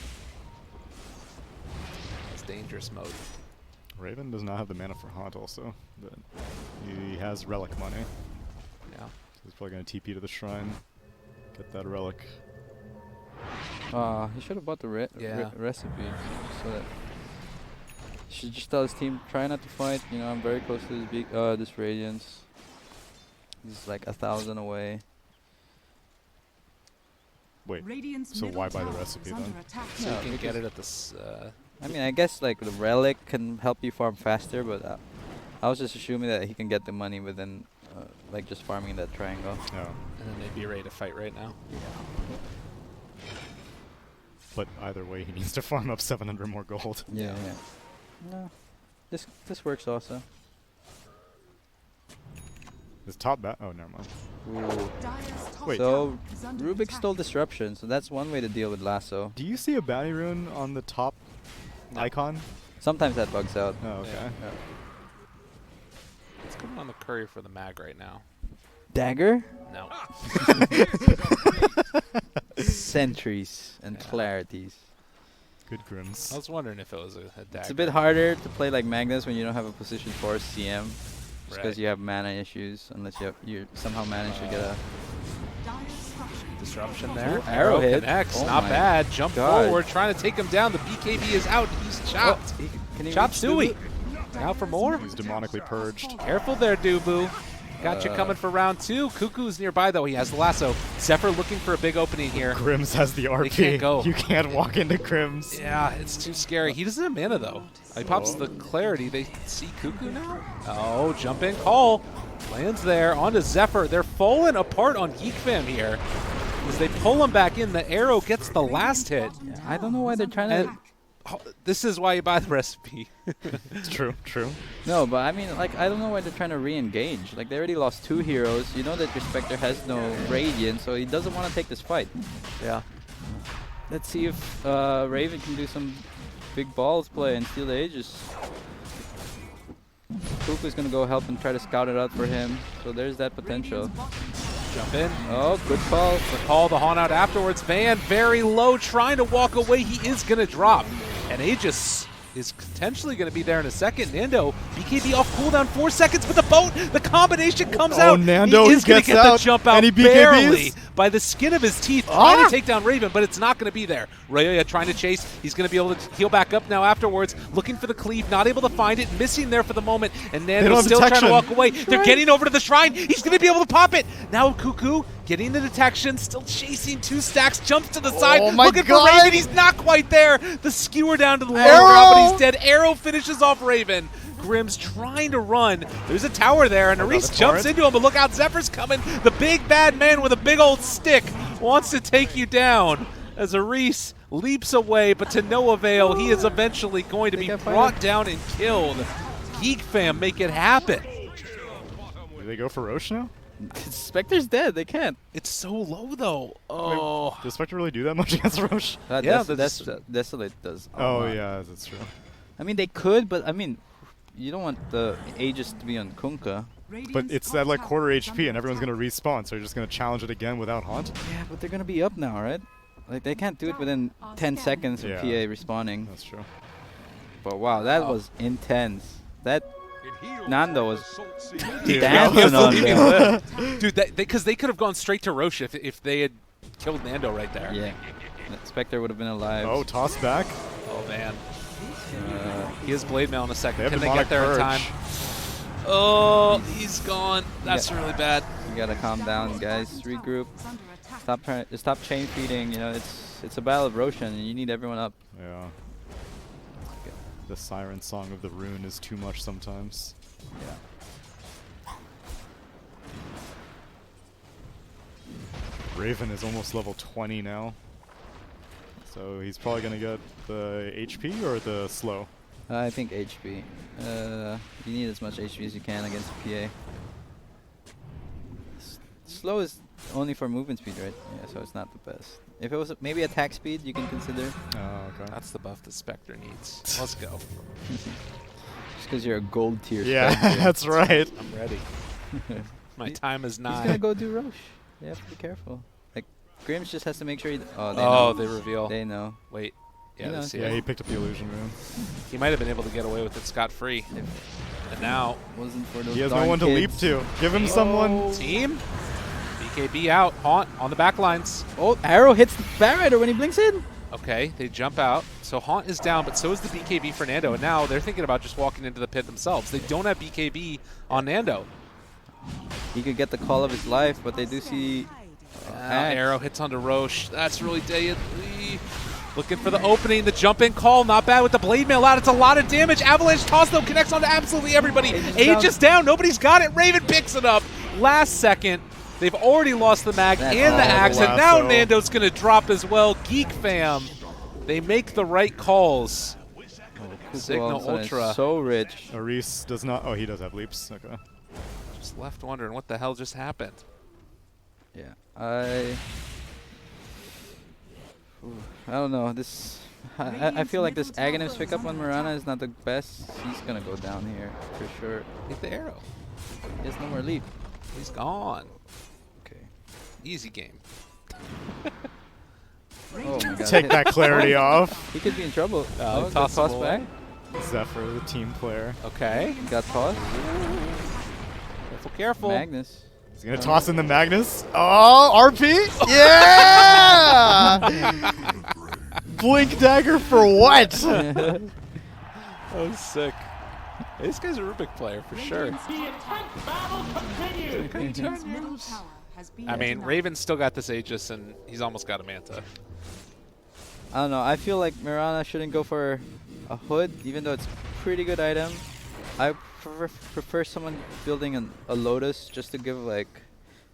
It's dangerous mode. Raven does not have the mana for Haunt also, but he has relic money. Yeah. So he's probably going to TP to the shrine, get that relic. He should have bought the Yeah. recipe. So that he should just tell his team, try not to fight. You know, I'm very close to this Radiance. He's like 1,000 away. Wait, Radiant's so middle why buy the tower recipe is then? under attack. So No, you can get because- it at this. I mean, I guess like the relic can help you farm faster, but I was just assuming that he can get the money within like just farming that triangle. No. And then they'd be ready to fight right now. But either way, he needs to farm up 700 more gold. Yeah. No, this works also. His top bat. Oh, never mind. Ooh. Dire's top Wait. So tower is under Rubik attack. stole disruption, so that's one way to deal with lasso. Do you see a bounty rune on the top No. icon? Sometimes that bugs out. Oh, okay. Yeah. It's coming on the courier for the mag right now. Dagger, No. sentries, and Yeah. clarities. Good Grims. I was wondering if it was a dagger. It's a bit harder to play like Magnus when you don't have a position for CM, just because Right. you have mana issues, unless you somehow manage to get a. Dire's structures Disruption are there. Ooh, arrow hit. connects. Oh Not my bad. Jump God. forward, trying to take him down. The BKB is out. He's chopped. Oh, can he Chop reach Suey. Dubu? Now for more. He's demonically purged. Careful there, Dubu. Got you coming for round 2. Cuckoo's nearby, though. He has the lasso. Zephyr looking for a big opening here. Grims has the RP. can't go. You can't walk into Grims. Yeah, it's too scary. He doesn't have mana, though. He pops the clarity. They see Cuckoo now? Oh, jump in call. Lands there. Onto Zephyr. They're falling apart on Geek Fam here. As they pull him back in, the arrow gets the last hit. I don't know why they're trying to. And this is why you buy the recipe. It's true, true. No, but I mean, like, I don't know why they're trying to re-engage. Like, they already lost 2 heroes. You know that your Spectre has no Radiant, so he doesn't want to take this fight. Yeah. Let's see if Raven can do some big balls play and steal the Aegis. Kuku's gonna go help and try to scout it out for him. So there's that potential. Radiant's bottom Jump in. Oh, good call. The call, the haunt out afterwards. Van very low, trying to walk away. He is going to drop. And Aegis is potentially going to be there in a second. Nando, BKB off cooldown, 4 seconds, but the boat, the combination comes out. Nando, he is going gets to get the out. jump out Any BKBs? barely by the skin of his teeth, trying to take down Raven, but it's not going to be there. Raya trying to chase. He's going to be able to heal back up now afterwards, looking for the cleave, not able to find it, missing there for the moment, and don't Nando's have still trying to detection. walk away. They're getting over to the shrine. He's going to be able to pop it. Now Cuckoo getting the detection, still chasing 2 stacks, jumps to the side, Oh my looking God. for Raven. He's not quite there. The skewer down to the low Arrow. ground, but he's dead. Arrow finishes off Raven. Grimm's trying to run. There's a tower there, and Aris the jumps torrent. into him, but look out, Zephyr's coming. The big bad man with a big old stick wants to take you down. As Aris leaps away, but to no avail, he is eventually going to be Think I brought fired. down and killed. Geek Fam make it happen. Do they go for Roche now? Spectre's dead. They can't. It's so low, though. Oh. Does Spectre really do that much against Roche? Yeah, Desolate does. a Oh, lot. yeah, that's true. I mean, they could, but I mean, you don't want the Aegis to be on Kunkka. But it's at like quarter HP and everyone's going to respawn, so you're just going to challenge it again without Haunt? Yeah, but they're gonna be up now, right? Like they can't do it within 10 seconds of Yeah. PA respawning. That's true. But wow, that was intense. That Nando was Dude, dancing on them. Dude, because they could have gone straight to Roche if they had killed Nando right there. Yeah, Spectre would have been alive. Oh, toss back. Oh, man. He has Blade Mail in a second. They have Can they Demonic get there in Purge. time? Oh, he's gone. That's Yeah. really bad. You gotta calm down, guys. Regroup. Stop chain feeding. You know, it's a battle of Roshan, and you need everyone up. Yeah. The siren song of the rune is too much sometimes. Yeah. Raven is almost level 20 now. So he's probably going to get the HP or the slow? I think HP. You need as much HP as you can against PA. Slow is only for movement speed, right? Yeah, so it's not the best. If it was maybe attack speed, you can consider. Oh, okay. That's the buff that Spectre needs. Let's go. Just because you're a gold tier. Yeah, Spectre. that's right. I'm ready. My He- time is He's gonna nigh. go do Roche. You have to be careful. Like Grims just has to make sure he. Oh, they Oh, know. they reveal. They know. Wait. Yeah, He they knows. see Yeah, it. he picked up the illusion room. He might have been able to get away with it scot-free. And now, Wasn't for those He has no darn one to leap kids. to. Give him someone. team. BKB out. Haunt on the back lines. Oh, arrow hits the Bat Rider when he blinks in. Okay, they jump out. So Haunt is down, but so is the BKB for Nando. And now they're thinking about just walking into the pit themselves. They don't have BKB on Nando. He could get the call of his life, but they do see. Axe. Arrow hits onto Roche. That's really deadly. Looking for the opening. The jump-in call. Not bad with the blade mail out. It's a lot of damage. Avalanche toss, though, connects onto absolutely everybody. Age is down. Nobody's got it. Raven picks it up. Last second. They've already lost the mag That's and the all axe, the and now lasso. Nando's going to drop as well. Geek fam. They make the right calls. Signal Well, Ultra. So rich. Aris does not. Oh, he does have leaps. Okay. Just left wondering what the hell just happened. Yeah. I don't know. This. I feel like this Aghanim's pickup on Mirana is not the best. He's gonna go down here for sure. Hit the arrow. He has no more leap. He's gone. Okay. Easy game. Oh my god. Take that clarity off. He could be in trouble. Oh, got toss him tossed away. back. Zephyr, the team player. Okay. Got tossed. Careful, careful. Magnus. He's gonna toss in the Magnus. Oh, RP! Yeah! Blink dagger for what? That was sick. Hey, this guy's a Rubik player for sure. Radiant's middle tower has been I mean, denied. Raven's still got this Aegis, and he's almost got a Manta. I don't know. I feel like Mirana shouldn't go for a hood, even though it's a pretty good item. I prefer someone building a Lotus just to give like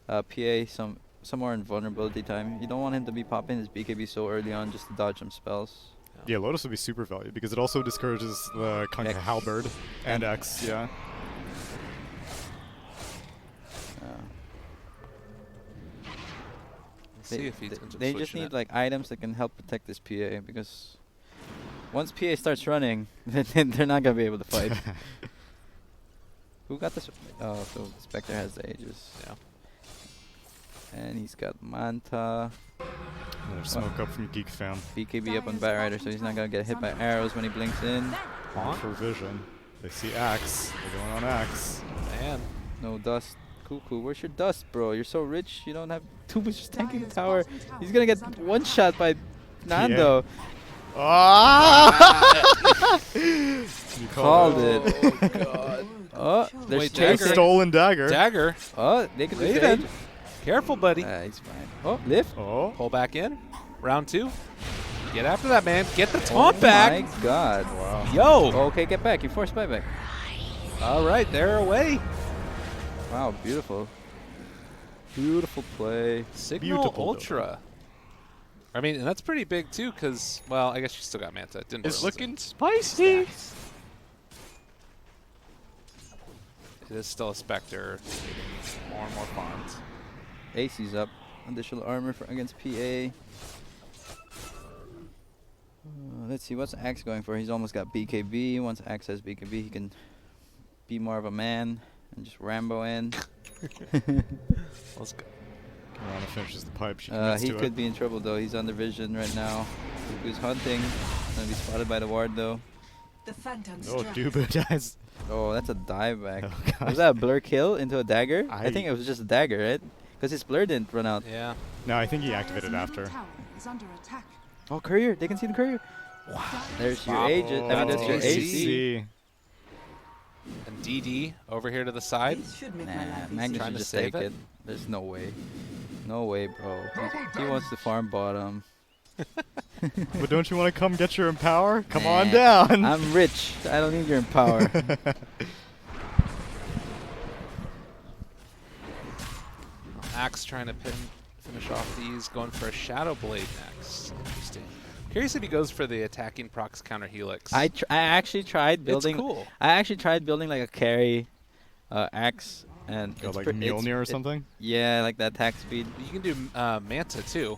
PA some more invulnerability time. You don't want him to be popping his BKB so early on just to dodge some spells. Yeah, Lotus would be super valued because it also discourages the Conquer X. Halberd and X. Yeah. Let's see if he's They just need like items that can help protect this PA because once PA starts running, then they're not gonna be able to fight. Who got this? Oh, so Spectre has the Aegis. Yeah. And he's got Manta, Another smoke up from Geek fam. BKB up on Bat Rider, so he's not gonna get hit by arrows when he blinks in. For vision. They see Axe. They're going on Axe. Man. No dust. Cuckoo, where's your dust, bro? You're so rich, you don't have too much tanking tower. He's gonna get one shot by Nando. Ah! You Called it. it. Oh, God. Oh, there's Wait, chasing. Dagger. Stolen dagger. Dagger. Oh, they can do Raven. Sage. Careful, buddy. He's fine. Oh, lift. Oh. Pull back in. Round 2. Get after that, man. Get the taunt Oh back. my god. Wow. Yo. Okay, get back. You forced buyback. All right, they're away. Wow, beautiful. Beautiful play. Signal Beautiful Ultra. I mean, and that's pretty big too, because, well, I guess you still got Manta. Didn't It's realize looking it. spicy. It is still a Spectre. More and more farms. AC's up. Additional armor for against PA. Let's see, what's Axe going for? He's almost got BKB. Once Axe has BKB, he can be more of a man and just Rambo in. Let's go. Mirana finishes the pipe. She commits He to could it. be in trouble though. He's under vision right now. He's hunting. Gonna be spotted by the ward though. The phantom Oh, strike. Dubu dies. Oh, that's a dive back. Oh, Was gosh. that a blur kill into a dagger? I I- think it was just a dagger, right? Because his blur didn't run out. Yeah. No, I think he Dire's activated middle after. tower is under attack. Oh, courier! They can see the courier. Wow. There's your Wow. agent. I mean, that's your AC. AC. And DD over here to the side. This should make my Nah, life Magnus easier. Trying should to just save take it? it. There's no way. No way, bro. He wants to farm bottom. But don't you want to come get your empower? Come on Nah, down. I'm rich. I don't need your empower. Axe trying to finish off these. Going for a Shadow Blade next. Interesting. Curious if he goes for the attacking procs counter helix. I actually tried building. It's cool. I actually tried building like a carry axe, and Go it's like pre- Mjolnir or it- something. Yeah, like that attack speed. You can do Manta too.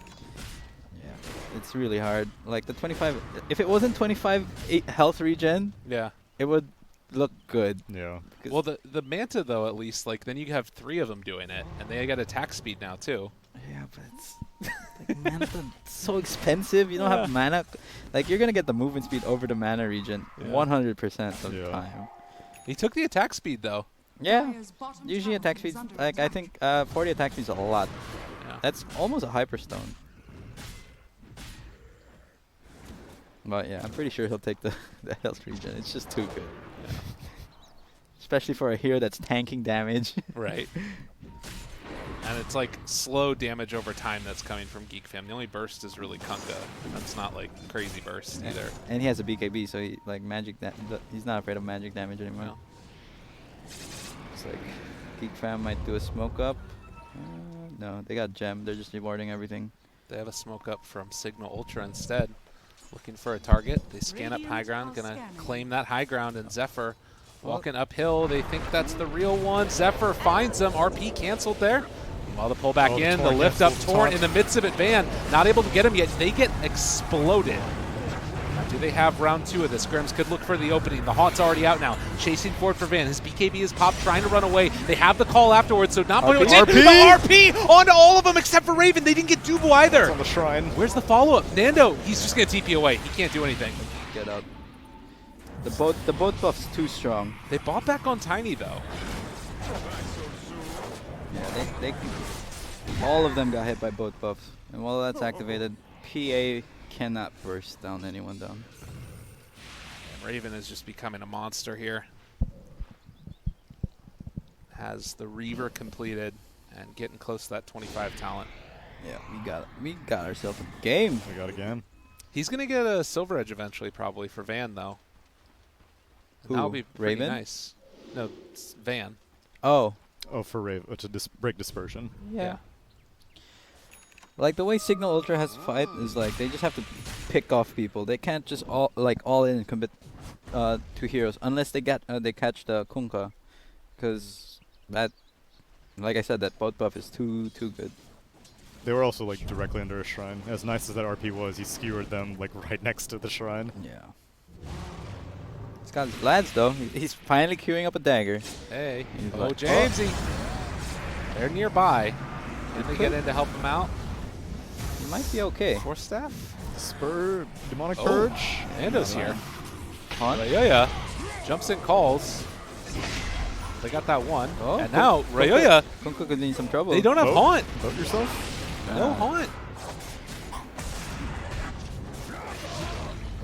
Yeah, it's really hard. Like the 25. If it wasn't 25 health regen, Yeah. it would look good. Yeah. 'Cause- Well, the Manta though, at least like then you have 3 of them doing it, and they got attack speed now too. Yeah, but it's like mana so expensive. You don't have mana. Like you're gonna get the movement speed over the mana regen Yeah. 100% of the Yeah. time. He took the attack speed though. Yeah. Dire's bottom Usually tower attack is speed, under like I attack. think 40 attack speed is a lot. Yeah. That's almost a hyperstone. But yeah, I'm pretty sure he'll take the health regen. It's just too good. Yeah. Especially for a hero that's tanking damage. Right. And it's like slow damage over time that's coming from Geek Fam. The only burst is really Kunkka. That's not like crazy burst either. And he has a BKB, so he like he's not afraid of magic damage anymore. No. It's like Geek Fam might do a smoke up. No, they got gem. They're just rewarding everything. They have a smoke up from Cignal Ultra instead. Looking for a target. They scan up high ground. Gonna claim that high ground, and Zephyr walking uphill. They think that's the real one. Zephyr finds them. RP canceled there. While the pull back Oh, the in, the Torn lift up canceled. Torn in the midst of it. Van not able to get him yet. They get exploded. Now, do they have round 2 of this? Grims could look for the opening. The Haunt's already out now. Chasing forward for Van. His BKB is popped, trying to run away. They have the call afterwards, so not putting much in. RP. The RP onto all of them except for Raven. They didn't get Dubu It's either. on the shrine. Where's the follow-up? Nando, he's just going to TP away. He can't do anything. Get out. The boat buff's too strong. They bought back on Tiny, though. Yeah, they all of them got hit by boat buffs. And while that's activated, PA cannot burst down anyone down. Raven is just becoming a monster here. Has the Reaver completed and getting close to that 25 talent. Yeah, we got ourselves a game. We got again. He's going to get a Silver Edge eventually, probably, for Van, though. Who? That'll be pretty Raven? nice. No, it's Van. Oh, Oh, for Rave to break dispersion. yeah. Like the way Cignal Ultra has to fight is like they just have to pick off people. They can't just all in and commit to heroes unless they catch the Kunkka, because that, like I said, that boat buff is too good. They were also like directly under a shrine. As nice as that RP was, he skewered them like right next to the shrine. Yeah. He's got his lads though. He's finally queuing up a dagger. Hey. He's Oh, like, Jamesy. They're nearby. Can they get in to help him out? He might be okay. Force staff? Spur, demonic Oh. purge. Nando's here. Haunt? Ryoya jumps in, calls. They got that one. Oh, And now Ryoya, Kunkka could be in some trouble. they don't have Vote? Haunt. Vote yourself. No Haunt.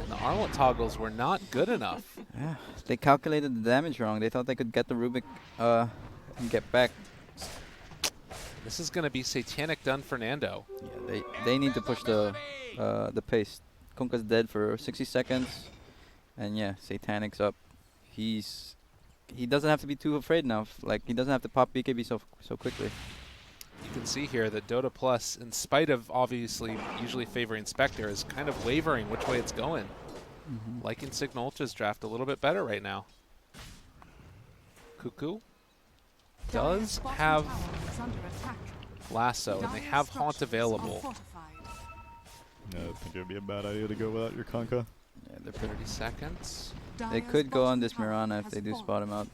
And the armlet toggles were not good enough. Yeah, they calculated the damage wrong. They thought they could get the Rubik and get back. This is going to be satanic done for Nando. Yeah, they need to push the pace. Kunkka's dead for 60 seconds, and yeah, Satanic's up. He doesn't have to be too afraid now. Like he doesn't have to pop BKB so quickly. You can see here that Dota Plus, in spite of obviously usually favoring Spectre, is kind of wavering which way it's going. Liking Cignal Ultra's draft a little bit better right now. Cuckoo does have Lasso, and they have Haunt available. No, I think it would be a bad idea to go without your Kunkka. Yeah, they're 30 seconds. They could go on this Mirana if they do spot him out.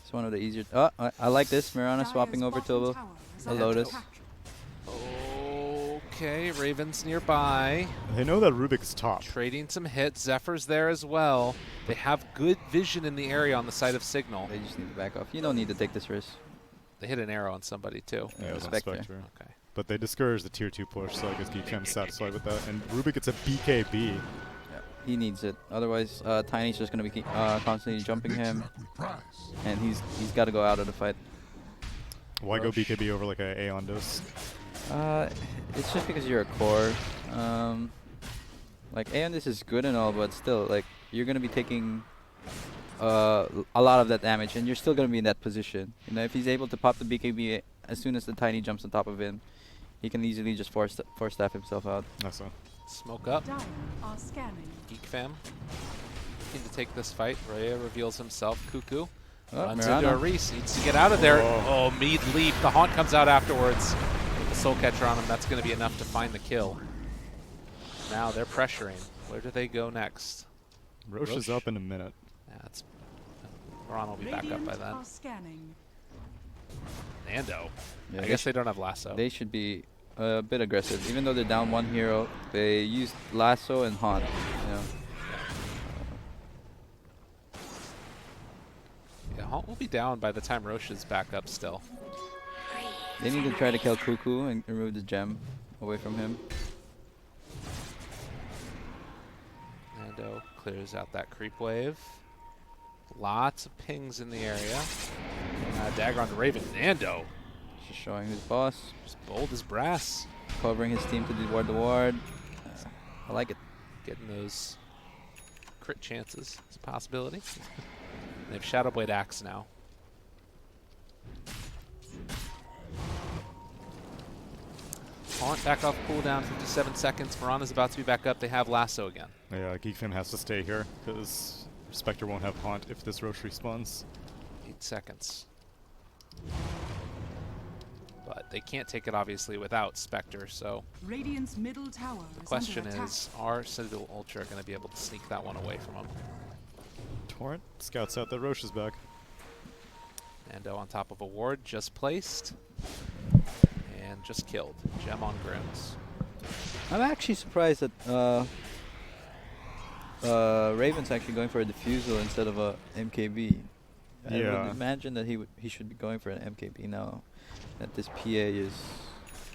It's one of the easier. Oh, I like this Mirana swapping over to a Lotus. Okay, Raven's nearby. They know that Rubik's top. Trading some hits. Zephyr's there as well. They have good vision in the area on the side of Cignal. They just need to back off. You don't need to take this risk. They hit an arrow on somebody too. Yeah, it was on Spectre. Spectre. Okay. But they discouraged the tier 2 push, so I guess Geek Cam's satisfied with that. And Rubik gets a BKB. Yeah, he needs it. Otherwise, Tiny's just gonna be constantly jumping him, and he's got to go out of the fight. Why go Rush. BKB over like a Aeon disc? It's just because you're a core. Like Aeon, this is good and all, but still, like you're gonna be taking a lot of that damage, and you're still gonna be in that position. You know, if he's able to pop the BKB as soon as the Tiny jumps on top of him, he can easily just force staff himself out. That's all. Smoke up. Dire are scanning. Geek Fam looking to take this fight. Raya reveals himself. Cuckoo Oh, Runs into a Mirana. Reese. Needs to get out of there. Oh. Oh, Mead leap. The Haunt comes out afterwards. With the Soul Catcher on him, that's going to be enough to find the kill. Now they're pressuring. Where do they go next? Roche is Roche? up in a minute. Yeah, it's Ron will be back up Radiant by then. are scanning. Nando. Yeah, I guess they don't have lasso. They should be a bit aggressive. Even though they're down 1 hero, they used Lasso and Haunt. You know. Yeah, Haunt will be down by the time Roche is back up still. They need to try to kill Cuckoo and remove the gem away from him. Nando clears out that creep wave. Lots of pings in the area. Dagger on the Raven. Nando, Just showing his boss, just bold as brass. covering his team to ward the ward. I like it. Getting those crit chances is a possibility. They have Shadow Blade Axe now. Haunt back off cooldown, 57 seconds. Mirana's about to be back up. They have Lasso again. Yeah, Geek Fam has to stay here because Spectre won't have Haunt if this Roche respawns. 8 seconds. But they can't take it, obviously, without Spectre, so Radiant's middle tower the is question under attack. is, are Citadel Ultra going to be able to sneak that one away from them? Torrent scouts out that Roche is back. Nando on top of a ward, just placed. And just killed. Gem on Grims. I'm actually surprised that Raven's actually going for a Diffusal instead of a MKB. I Yeah. would imagine that he should be going for an MKB now. That this PA is,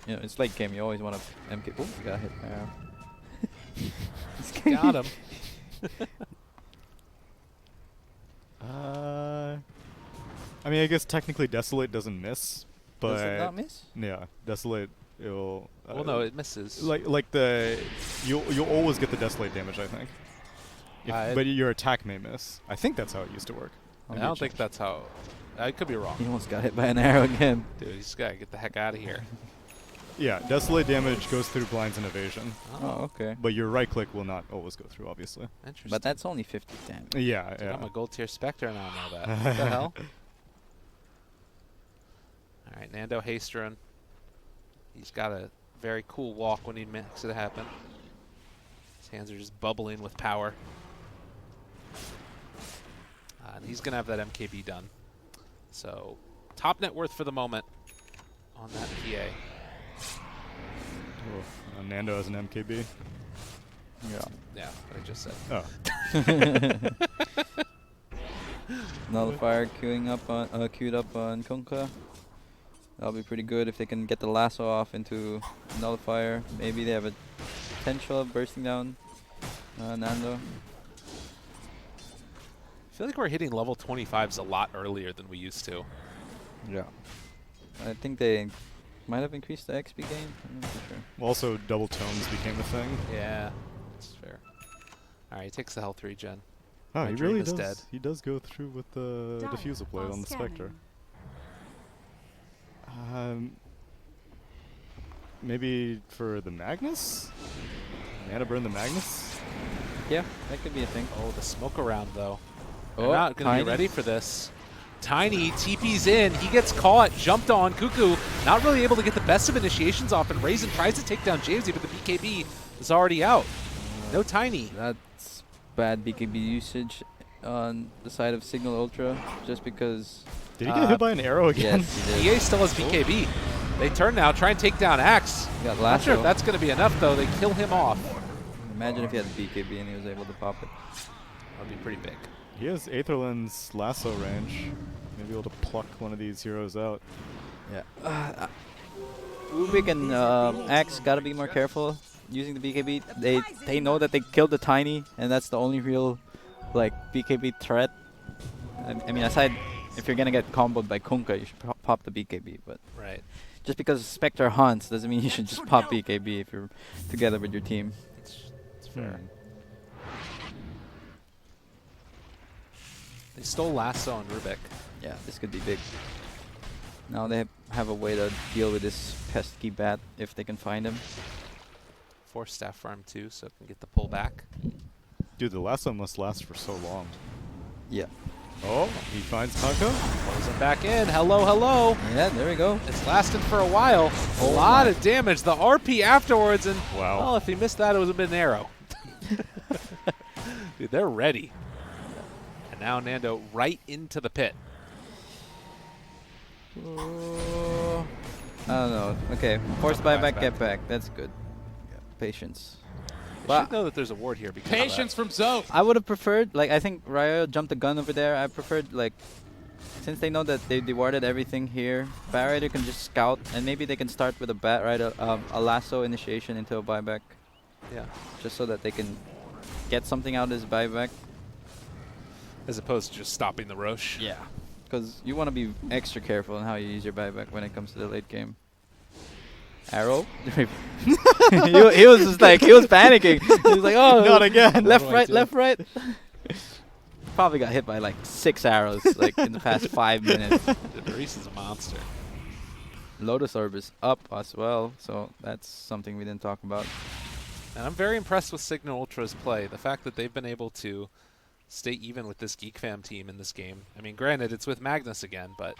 you know, it's like game. You always want to MKB. Oh, got hit by arrow. Got him. I mean, I guess technically Desolate doesn't miss, but Does it not miss? yeah, Desolate it'll. Well, no, it misses. like the you'll always get the Desolate damage, I think. But your attack may miss. I think that's how it used to work. I don't think that's how. I could be wrong. He almost got hit by an arrow again. Dude, he's got to get the heck out of here. Yeah, Desolate damage goes through blinds and evasion, Oh, okay. but your right click will not always go through, obviously. Interesting. But that's only 50 damage. Yeah, Dude, yeah. I'm a gold tier Spectre and I know that. What the hell? All right, Nando Hasterin. He's got a very cool walk when he makes it happen. His hands are just bubbling with power. And he's going to have that MKB done. So, top net worth for the moment on that PA. Nando has an MKB. Yeah. Yeah, what I just said. Oh. Nullifier queued up on Kunkka. That'll be pretty good if they can get the lasso off into Nullifier. Maybe they have a potential of bursting down Nando. I feel like we're hitting level 25s a lot earlier than we used to. Yeah. I think they might have increased the XP game. I'm not too sure. Also, double tones became a thing. Yeah, that's fair. All right, he takes the health regen. Oh, My he dream really is does. dead. He does go through with the Dire diffusal blade are on the Spectre. scanning. Maybe for the Magnus? Mana burn the Magnus? Yeah, that could be a thing. Oh, the smoke around though. Oh, They're not going to Tiny. be ready for this. Tiny TP's in. He gets caught, jumped on. Cuckoo not really able to get the best of initiations off, and Raisin tries to take down Jamesy, but the BKB is already out. No Tiny. That's bad BKB usage on the side of Cignal Ultra, just because. Did he get hit by an arrow again? Yes, he did. EA still has BKB. They turn now, try and take down Axe. He got Not sure if lasso. that's going to be enough, though. They kill him off. Imagine if he had BKB and he was able to pop it. That would be pretty big. He has Aetherland's lasso range. Maybe able to pluck one of these heroes out. Yeah. Ubik and Axe gotta be more careful using the BKB. They know that they killed the Tiny, and that's the only real like BKB threat. I mean, aside if you're gonna get comboed by Kunkka, you should pop the BKB. But Right. just because Spectre hunts doesn't mean you should just pop BKB if you're together with your team. It's fair. They stole Lasso on Rubik. Yeah, this could be big. Now they have a way to deal with this pesky bat if they can find him. Force staff farm too, so it can get the pull back. Dude, the lasso must last for so long. Yeah. Oh, he finds Kanka. Pulls him back in. Hello, hello. Yeah, there we go. It's lasted for a while. A lot of damage. The RP afterwards, and Wow. well, if he missed that, it would have been an arrow. Dude, they're ready. And now Nando right into the pit. I don't know. Okay, force buyback, get back. That's good. Patience. I should know that there's a ward here because Patience from Zoe. I would have preferred, like, I think Ryo jumped the gun over there. I preferred, like, since they know that they dewarded everything here, Barrier can just scout, and maybe they can start with a bat, right? A lasso initiation into a buyback, Yeah. just so that they can get something out of this buyback. As opposed to just stopping the Roche. Yeah. Because you want to be extra careful on how you use your buyback when it comes to the late game. Arrow? he was just like, he was panicking. He was like, oh, Not again. left, What do I right, do? left, right. Probably got hit by like 6 arrows like in the past 5 minutes. Reese is a monster. Lotus Orb is up as well, so that's something we didn't talk about. And I'm very impressed with Cignal Ultra's play. The fact that they've been able to stay even with this Geek Fam team in this game. I mean, granted, it's with Magnus again, but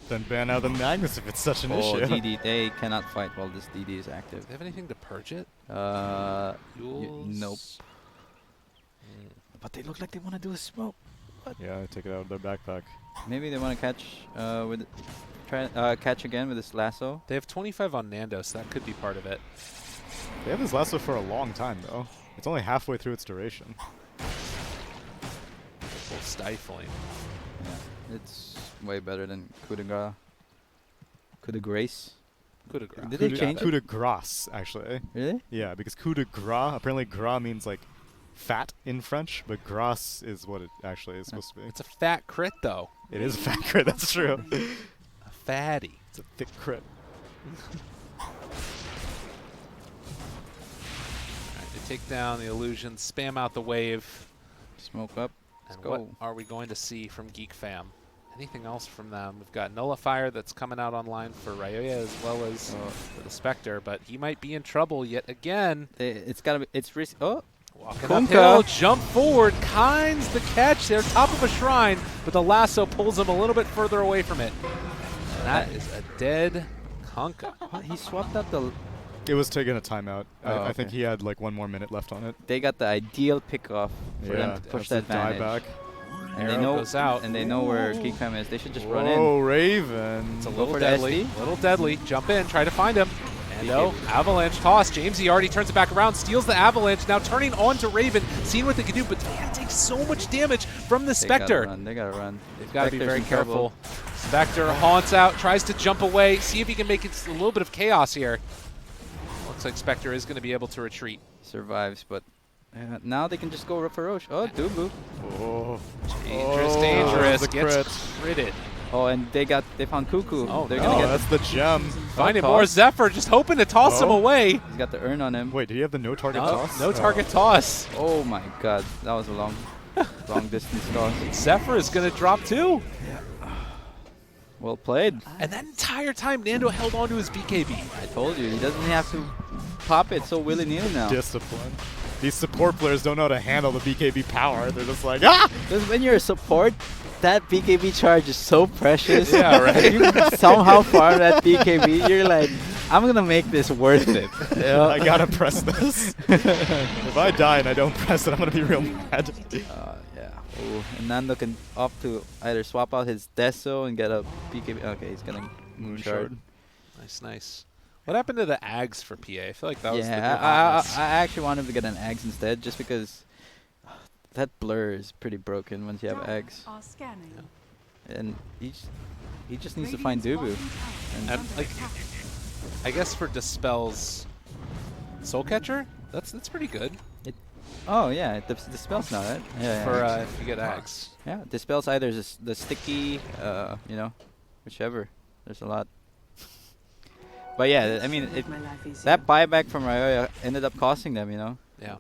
Then ban out the Magnus if it's such an Oh, issue. DD, they cannot fight while this DD is active. do they have anything to purge it? Nope. Yules? But they look like they want to do a smoke. Yeah, take it out of their backpack. Maybe they want to catch catch again with this lasso. They have 25 on Nando, so that could be part of it. They have this lasso for a long time, though. It's only halfway through its duration. Full stifling. Yeah, it's way better than coup de grace. Coup de grace. Coup de grace. Did they change Coup it? de grace, actually. Really? Yeah, because coup de gras, apparently gras means like fat in French, but grace is what it actually is supposed to be. It's a fat crit, though. It is a fat crit, that's true. A fatty. It's a thick crit. Alright, they take down the illusion, spam out the wave. Smoke up. Let's And go. what are we going to see from Geek Fam? Anything else from them? We've got Nullifier that's coming out online for Ryoya as well as for the Spectre, but he might be in trouble yet again. It's gotta be. It's risky. Oh, Walking Kunka. uphill, jump forward, Kynes the catch. They're top of a shrine, but the lasso pulls him a little bit further away from it. And that is a dead Kunkka. what? He swapped out the. It was taking a timeout. Oh, I think okay. he had like 1 more minute left on it. They got the ideal pickoff for them to push that's that the advantage. dieback. And they Arrow know. goes out. And they know where Geek Fam is. They should just run in. Oh, Raven. It's a Go little for the deadly. SD. Little deadly. Jump in, try to find him. And no, BKB. avalanche toss. Jamesy already turns it back around, steals the avalanche, now turning on to Raven, seeing what they can do, but man, takes so much damage from the They gotta Spectre. run. They gotta run. They've got to be Spectre's very in trouble. careful. Spectre haunts out, tries to jump away, see if he can make it a little bit of chaos here. Looks like Spectre is going to be able to retreat. Survives, but now they can just go for Roche. Oh, Dubu. Oh. Dangerous, Oh, dangerous. the Gets critted. Oh, and they found Cuckoo. Oh, They're no. gonna Oh, get. that's the gem. Finding toss. more Zephyr, just hoping to toss him Oh. away. He's got the urn on him. Wait, did he have the no target No, toss? no target toss. Oh my God, that was a long distance toss. Zephyr is going to drop too. Well played. And that entire time, Nando held on to his BKB. I told you, he doesn't have to pop it so willy-nilly now. Discipline. These support players don't know how to handle the BKB power. They're just like, ah! Because when you're a support, that BKB charge is so precious. Yeah, right. You somehow farm that BKB, you're like, I'm gonna make this worth it. I gotta press this. If I die and I don't press it, I'm gonna be real mad. Yeah. Oh, and Nando can opt to either swap out his Deso and get a BKB. Okay, he's gonna Moonshard. Nice, nice. What happened to the Ags for PA? I feel like that was the Yeah, new hotness. I actually want him to get an Ags instead, just because that blur is pretty broken once you have Ags, Are scanning. and he just needs to find Dubu. And, like, I guess for Dispel's Soul Catcher, that's pretty good Oh yeah, the spell's not right. Yeah, for yeah. if you get Ags. Yeah, the spell's either the sticky, whichever. There's a lot. But yeah, I mean, Make my life easier. that buyback from Ryoya ended up costing them. Yeah.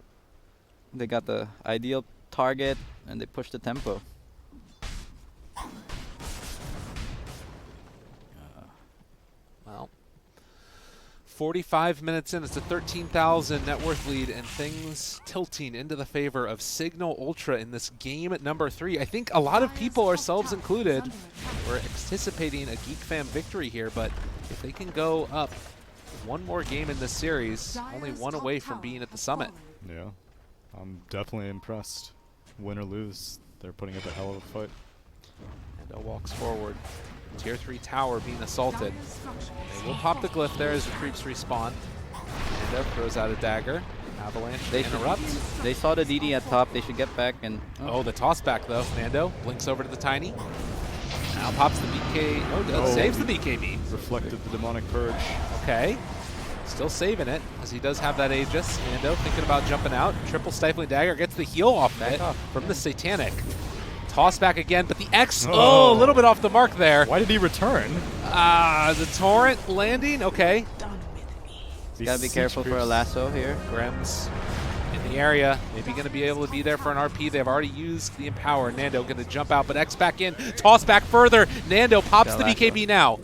They got the ideal target and they pushed the tempo. Well, 45 minutes in, it's a 13,000 net worth lead, and things tilting into the favor of Cignal Ultra in this game at number 3. I think a lot of people, ourselves included, were anticipating a Geek Fam victory here, but if they can go up one more game in this series, only one away from being at the summit. Yeah, I'm definitely impressed. Win or lose, they're putting up a hell of a fight. Nando walks forward. Tier 3 tower being assaulted. They will pop the glyph there as the creeps respawn. Nando throws out a dagger. Avalanche They interrupt. They saw the DD at top. They should get back and. Oh, the toss back though. Nando blinks over to the tiny. Now pops the BK. Oh, saves the BKB. Reflected the demonic purge. Okay. Still saving it, as he does have that Aegis. Nando thinking about jumping out. Triple stifling dagger gets the heal off of it from the Satanic. Toss back again, but the X, a little bit off the mark there. Why did he return? The torrent landing, okay. Gotta be careful for a lasso here. Grimm's in the area, maybe going to be able to be there for an RP. They've already used the Empower. Nando going to jump out, but X back in, toss back further. Nando pops the BKB now.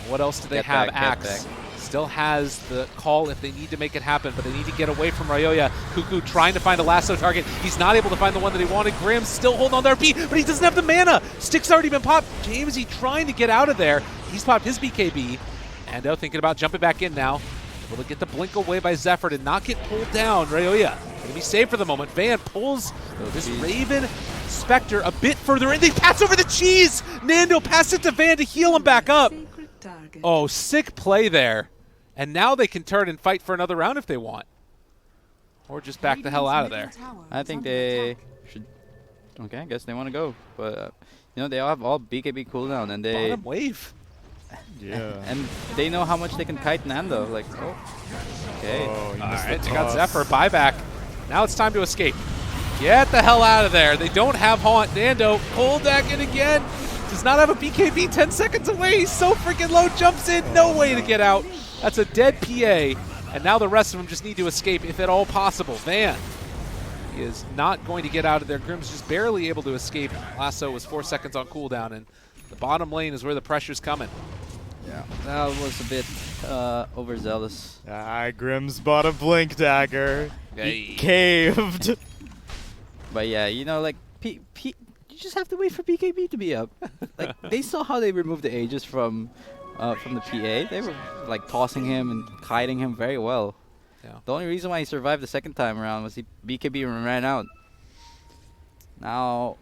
What else do they have? Axe still has the call if they need to make it happen, but they need to get away from Ryoya. Cuckoo trying to find a lasso target. He's not able to find the one that he wanted. Grimm still holding on to RP, but he doesn't have the mana. Stick's already been popped. Jamesy trying to get out of there. He's popped his BKB. Nando thinking about jumping back in now. Able to get the blink away by Zephyr to not get pulled down. Ryoya gonna be safe for the moment. Van pulls this Raven Spectre a bit further in. They pass over the cheese. Nando passed it to Van to heal him back up. Oh, sick play there. And now they can turn and fight for another round if they want. Or just back the hell out of there. I think they should. Okay, I guess they want to go. But, you know, they all have all BKB cooldown. And they. Bottom wave. Yeah. And they know how much they can kite Nando. Like, oh. Okay. Oh, All right, they got Zephyr. Buyback. Now it's time to escape. Get the hell out of there. They don't have Haunt. Nando, pull back in again. Does not have a BKB 10 seconds away. He's so freaking low. Jumps in. No way to get out. That's a dead PA, and now the rest of them just need to escape if at all possible. Van, he is not going to get out of there. Grimm's just barely able to escape. Lasso was 4 seconds on cooldown, and the bottom lane is where the pressure's coming. Yeah, that was a bit overzealous. Grimm's bought a blink dagger. He caved. But yeah, you know, like, you just have to wait for BKB to be up. Like, they saw how they removed the Aegis from the PA. They were like tossing him and kiting him very well. Yeah. The only reason why he survived the second time around was BKB ran out. Now,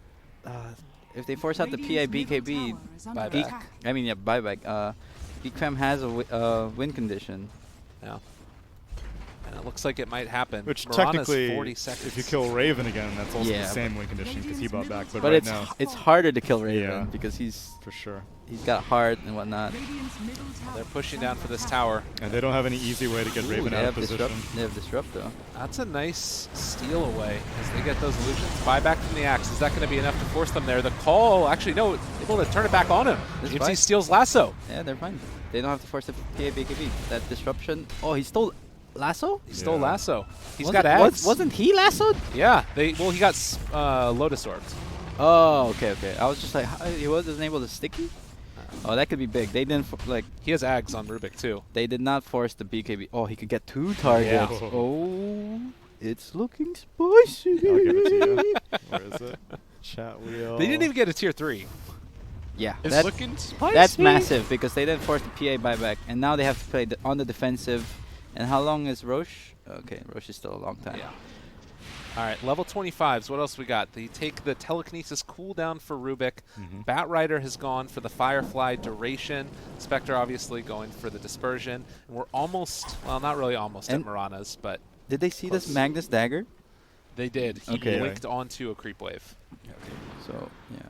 if they force out the PA BKB, buyback. Geek Fam has a win condition. Yeah. And it looks like it might happen. Which Mirana's technically, 40 seconds. if you kill Raven again, that's also Yeah, the same win condition because he bought back. But But right now, it's harder to kill Raven Yeah. because he's for sure. got heart and whatnot. They're pushing down for this tower. And they don't have any easy way to get Raven they out of have position. They have Disrupt though. That's a nice steal away as they get those illusions. Buyback from the Axe. Is that going to be enough to force them there? The call, actually, no, able to turn it back on him. This Gypsy fight. steals Lasso. Yeah, they're fine. They don't have to force the PA BKB. That disruption. Oh, he stole Lasso? He stole Yeah. Lasso. He's Wasn't- got Axe. Wasn't he lassoed? Yeah, he got Lotus Orbs. Oh, okay. I was just like, he wasn't able to sticky? Oh, that could be big. They didn't, He has Ags on Rubik, too. they did not force the BKB. Oh, he could get 2 targets. Yeah. Oh, it's looking spicy. I'll give it to you. Where is it? Chat wheel. They didn't even get a tier 3. Yeah, It's looking spicy. that's massive because they didn't force the PA buyback, and now they have to play on the defensive. And how long is Roche? Okay, Roche is still a long time. Yeah. All right, level 25s. What else we got? They take the telekinesis cooldown for Rubik. Batrider has gone for the Firefly duration. Spectre obviously going for the dispersion. And we're almost, well, not really almost at And Mirana's, but Did they see this Close. Magnus dagger? they did. He Okay. blinked onto a creep wave. So yeah,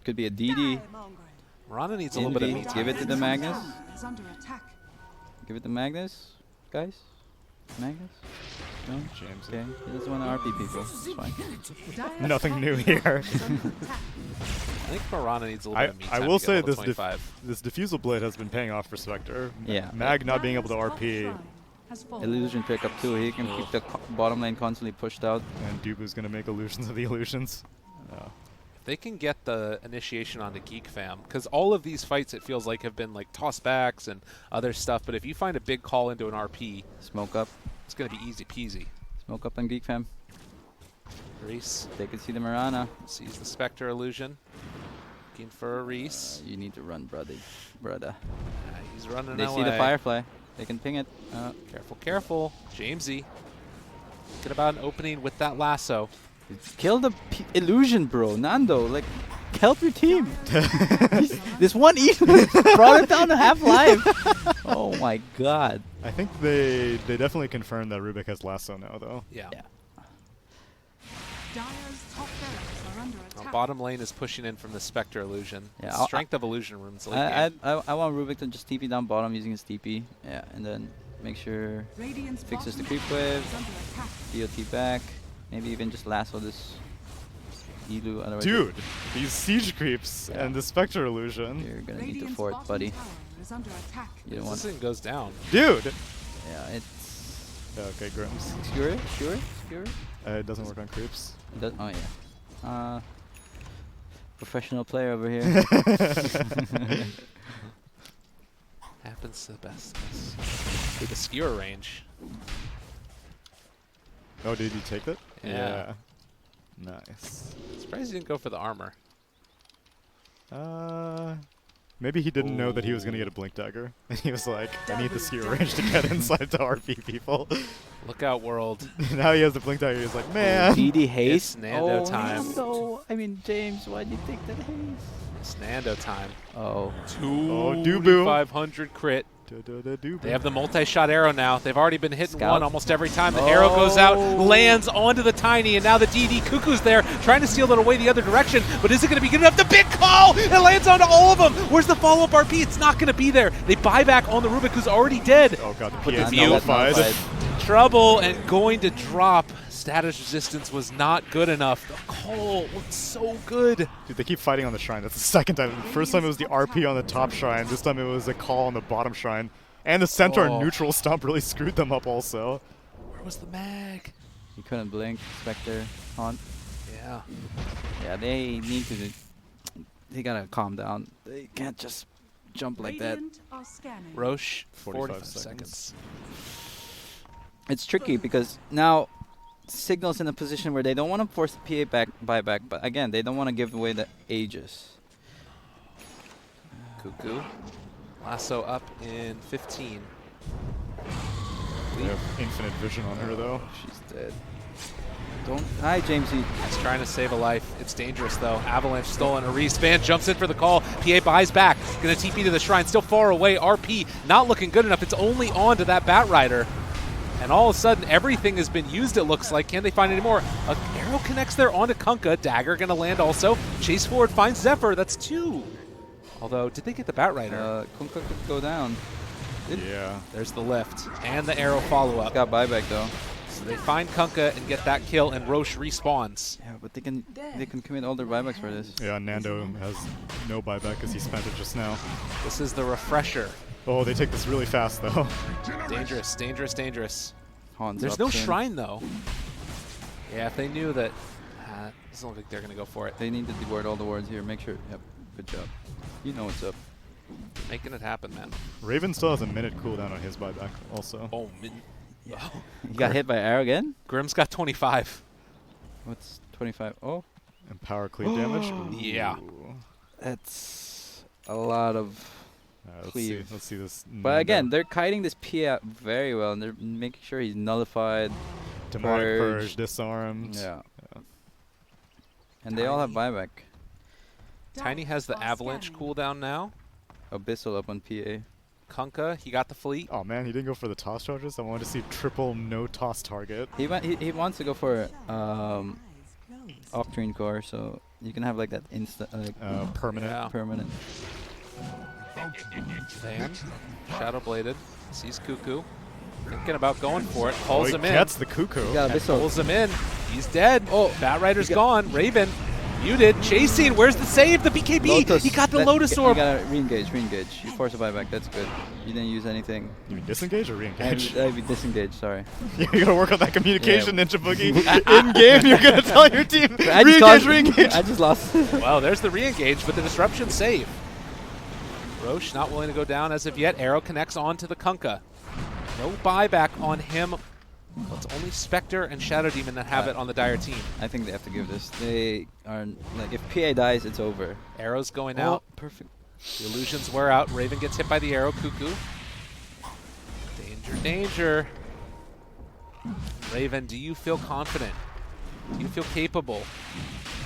could be a DD. Mirana needs a little bit of Envy, meat. give it to the Magnus. Is under attack. Give it to Magnus, guys. Magnus. No. James. Okay. He doesn't want to RP people. It's fine. Nothing new here. I think Mirana needs a little bit of meat. I time will to get say level this 25. this diffusal blade has been paying off for Spectre. Yeah. Mag not being able to RP, Illusion pickup too. He can keep the bottom lane constantly pushed out. and Dubu's gonna make illusions of the illusions. If they can get the initiation onto Geek Fam, because all of these fights it feels like have been like tossbacks and other stuff, but if you find a big call into an RP, Smoke up. it's going to be easy peasy. Smoke up on Geek Fam. Reese They can see the Mirana. sees the Spectre illusion. Looking for a Reese. You need to run, brother. He's running They away. see the Firefly. They can ping it. Careful, careful. Jamesy. Thinking about an opening with that lasso. Kill the illusion, bro. Nando, like, help your team. This one even brought it down to half life. Oh my god. I think they definitely confirmed that Rubik has lasso now, though. Yeah. Dire's top barracks are under attack. Bottom lane is pushing in from the Spectre illusion. Yeah, Strength of illusion runes. Late I game. want Rubik to just TP down bottom using his TP. Yeah, and then make sure Radiant's fixes the bottom creep tower wave, is under attack. DOT back, maybe even just lasso this Elu. Otherwise Dude, these siege creeps Yeah. and the Spectre illusion. you're gonna need to Radiant's fort, bottom buddy. tower is under attack. You don't This want. thing goes down. Dude! Yeah, it's Okay, Grims. skewer. It doesn't work on creeps. Oh yeah. Professional player over here. Happens to the best of us. With the skewer range. Oh, did you take that? Yeah. Nice. Surprised he didn't go for the armor. Maybe he didn't know that he was going to get a blink dagger. And he was like, I need the skewer range to get inside to RP people. Look out, world. Now he has the blink dagger. He's like, man. DD haste. It's Nando time. Nando. I mean, James, why'd you take that haste? It's Nando time. Oh. Doo-boo. 500 crit. Do-do-do-do-boo. They have the multi-shot arrow now. They've already been hitting Scout. one almost every time. The arrow goes out, Oh. lands onto the Tiny, and now the DD Cuckoo's there trying to steal it away the other direction. But is it going to be good enough? The big call! It lands onto all of them. Where's the follow-up RP? It's not going to be there. They buy back on the Rubik, who's already dead. Oh god, the But PA the is nullified. Trouble and going to drop. Status resistance was not good enough. The call looked so good. Dude, they keep fighting on the shrine. That's the second time. The first time it was the RP on the top shrine. This time it was a call on the bottom shrine. And the Centaur Oh. neutral stomp really screwed them up also. Where was the mag? He couldn't blink. Spectre. Haunt. Yeah. Yeah, they need to. They gotta calm down. They can't just jump like that. Radiant are scanning. Roche, 45 45 seconds. It's tricky because now Signal's in a position where they don't want to force the PA buyback, but again, they don't want to give away the Aegis. Cuckoo. Lasso up in 15. They have infinite vision on her though. She's dead. Don't. Hi, Jamesy. He's trying to save a life. It's dangerous though. Avalanche stolen. A Fan jumps in for the call. PA buys back. Gonna TP to the shrine. Still far away. RP not looking good enough. It's only on to that Bat Rider. And all of a sudden, everything has been used, it looks like. Can they find any more? An arrow connects there onto Kunkka. Dagger going to land also. Chase forward finds Zephyr. That's 2. Although, did they get the Bat Rider? Kunkka could go down. Yeah. There's the lift. And the arrow follow-up. Got buyback though. So they find Kunkka and get that kill, and Roche respawns. Yeah, but they can commit all their buybacks for this. Yeah, Nando has no buyback because he spent it just now. This is the refresher. Oh, they take this really fast though. Dangerous, dangerous, dangerous. Haun's There's up no soon. shrine, though. Yeah, if they knew that... doesn't look like they're going to go for it. They need to deward all the wards here. Make sure. Yep. Good job. You know what's up. Making it happen, man. Raven still has a minute cooldown on his buyback also. Oh, You got hit by arrow again? Grim's got 25. What's 25? Oh, And power cleave damage. Yeah. Ooh. that's a lot of. Let's see this. But again, they're kiting this PA out very well, and they're making sure he's nullified. Demonic purge. Purge, disarmed. Yeah. And they all have buyback. Tiny has the avalanche cooldown now. Abyssal up on PA. Kunkka, he got the fleet. Oh man, he didn't go for the toss charges. I wanted to see triple no toss target. He wants to go for Eyes closed. Octarine Core, so you can have like that instant, Permanent. Yeah. permanent. Van, Shadow Bladed, sees Cuckoo. Thinking about going for it, Oh, pulls he him in. gets the cuckoo. You got And Abyssal. pulls him in. He's dead. Oh, Bat Rider's he got- gone. Raven Muted, chasing, where's the save? The BKB, he got the Lotus Orb. You gotta re-engage. You force a buyback, that's good. You didn't use anything. You mean disengage or re-engage? I'd be disengaged, sorry. You gotta work on that communication, Ninja Boogie. In game, you're gonna tell your team re-engage. I just lost. Well, there's the re-engage, but the disruption save. Roche not willing to go down as of yet. Arrow connects onto the Kunkka. No buyback on him. Well, it's only Spectre and Shadow Demon that have it on the Dire team. I think they have to give this. They are like, if PA dies, it's over. Arrow's going out. Perfect. The illusions wear out. Raven gets hit by the arrow. Cuckoo. Danger, danger. Raven, do you feel confident? Do you feel capable?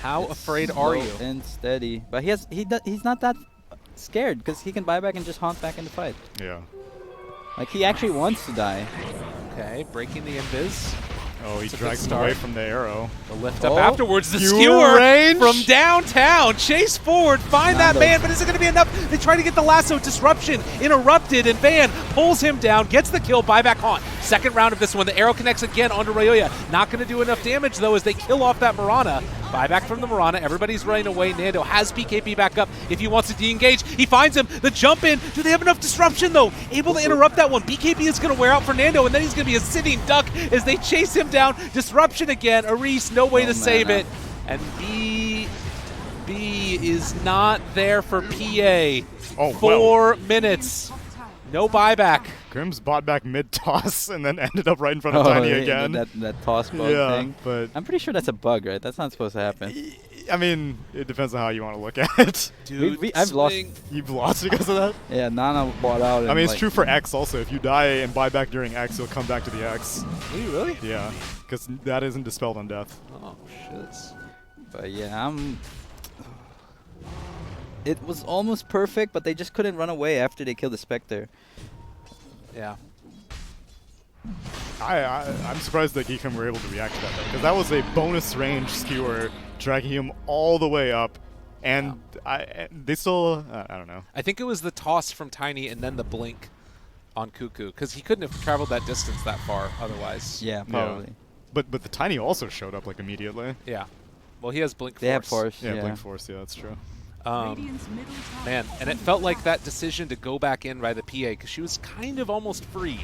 How afraid are you? And steady, but he's not that scared because he can buy back and just haunt back in the fight. Yeah. Like he actually wants to die. Okay, breaking the invis. Oh, he It's a drags good him away start. from the arrow. The lift up Oh, afterwards. The skewer skewer range. from downtown. Chase forward, find that Nando. man, but is it going to be enough? They try to get the lasso. Disruption interrupted, and Van pulls him down, gets the kill, buyback haunt. Second round of this one. The arrow connects again onto Rayoya. Not going to do enough damage, though, as they kill off that Mirana. Buyback from the Mirana. Everybody's running away. Nando has PKP back up if he wants to de-engage. He finds him. The jump in. Do they have enough disruption, though? Able to interrupt that one. BKP is going to wear out for Nando, and then he's going to be a sitting duck as they chase him down. Disruption again. Aris, no way to save it. And B is not there for PA. Oh, 4 minutes. No buyback. Grimm's bought back mid-toss and then ended up right in front of Tiny again. That toss bug yeah, thing. but I'm pretty sure that's a bug, right? That's not supposed to happen. I mean, it depends on how you want to look at it. Dude, I've lost. swing. You've lost because of that? Yeah, Nana bought out. I mean, it's true for X also. If you die and buy back during X, you'll come back to the X. Are you really? Yeah, because that isn't dispelled on death. Oh, shit. But yeah, it was almost perfect, but they just couldn't run away after they killed the Spectre. Yeah. I'm surprised that Geek were able to react to that, because that was a bonus range skewer, dragging him all the way up, and they still, I don't know. I think it was the toss from Tiny and then the blink on Cuckoo, because he couldn't have traveled that distance that far otherwise. Yeah, probably. But the Tiny also showed up like immediately. Yeah. Well, he has blink force. They have force. Yeah, Blink Force, yeah, that's true. Radiant's middle tower Man, and it felt like that decision to go back in by the PA, because she was kind of almost free,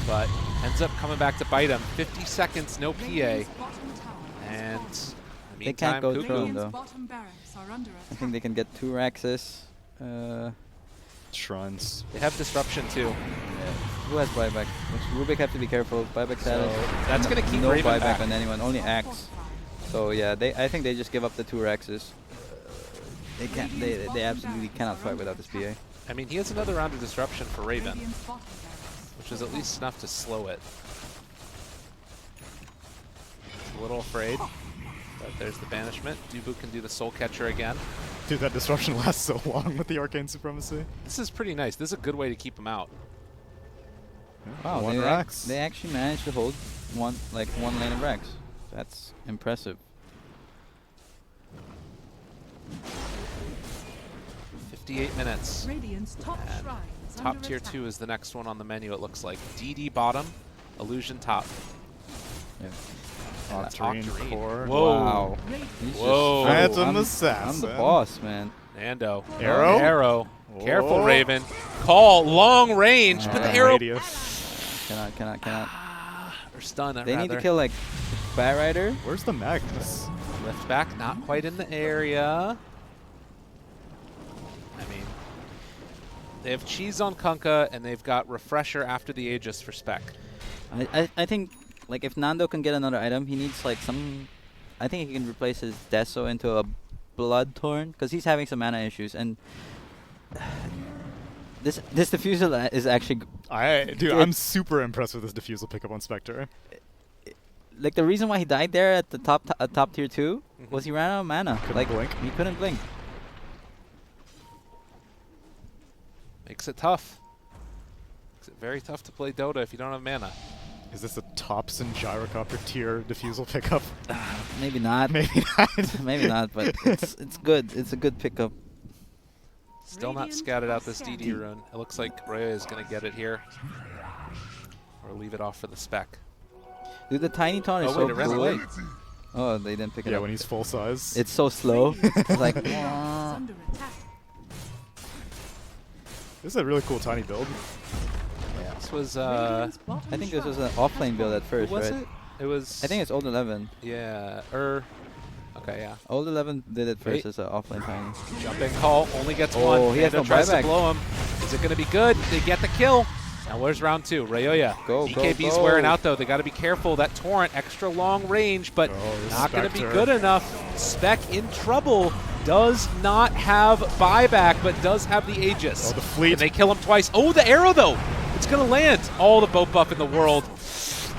but ends up coming back to bite him. 50 seconds, no PA, Radiant's bottom tower and They can't go Cuckoo. through him, Radiant's though. bottom barracks are under I attack. think they can get 2 Raxes. Shrines. They have disruption too. Who has buyback? Rubik have to be careful. Buyback status. That's gonna keep no Raven buyback back. on anyone. Only Axe. So yeah, I think they just give up the 2 Raxes. They can't. They absolutely cannot fight without this PA. I mean, he has another round of disruption for Raven, Radiant's bottom barracks. which is at least enough to slow it. He's a little afraid, but there's the banishment. Dubu can do the soul catcher again. Dude, that disruption lasts so long with the Arcane Supremacy. This is pretty nice. This is a good way to keep him out. Wow, One Rax. they actually managed to hold one lane of Rax. That's impressive. 58 minutes. Radiant's top And shrine is Top under tier attack. 2 is the next one on the menu, it looks like. DD bottom, Illusion top. Yeah. And Octarine Octarine. core. Whoa. Wow. Radiant He's just Whoa. so- Phantom I'm the Assassin. boss, man. Nando. Arrow? Arrow. Careful, Whoa. Raven. Call, long range, but the arrow... Radius. Cannot. Or stun, They need rather. to kill like Bat Rider. Where's the Magnus? Lift back, not quite in the area. I mean, they have cheese on Kunkka, and they've got refresher after the Aegis for spec. I think like if Nando can get another item, he needs like some. I think he can replace his Deso into a Bloodthorn because he's having some mana issues and. This diffusal is actually Dude, I'm super impressed with this Diffusal pickup on Spectre. like the reason why he died there at the top tier 2 Mhm. was he ran out of mana. Couldn't like blink. he couldn't blink. Makes it tough. Makes it very tough to play Dota if you don't have mana. Is this a Thompson Gyrocopter tier Diffusal pickup? Maybe not. Maybe not. Maybe not. But it's good. It's a good pickup. Still not Radiant scouted out are this DD scanning. rune. It looks like Rhea is going to get it here. Or leave it off for the spec. Dude, the Tiny Taunt is Oh, so wait, it ran cool. away. Oh, they didn't pick it Yeah, up. when he's full size. It's so slow. It's like, Is under attack. This is a really cool tiny build. This was Radiant's bottom I think this was an shrine offlane build at who first, was right? it? It was. I think it's old 11. Yeah. Okay. Yeah. Old 11 did it Wait. first as an offlane tiny. Jumping call only gets Oh, one. he has Nando no tries to buyback. blow him. Is it going to be good? They get the kill. Now where's round 2? Rayoya. Go, BKB's go, go. wearing out though. They got to be careful. That torrent, extra long range, but Oh, the not going to be Spectre. good enough. Spec in trouble. Does not have buyback, but does have the Aegis. Oh, the fleet. And they kill him twice. Oh, the arrow though. It's going to land. All the boat buff in the world.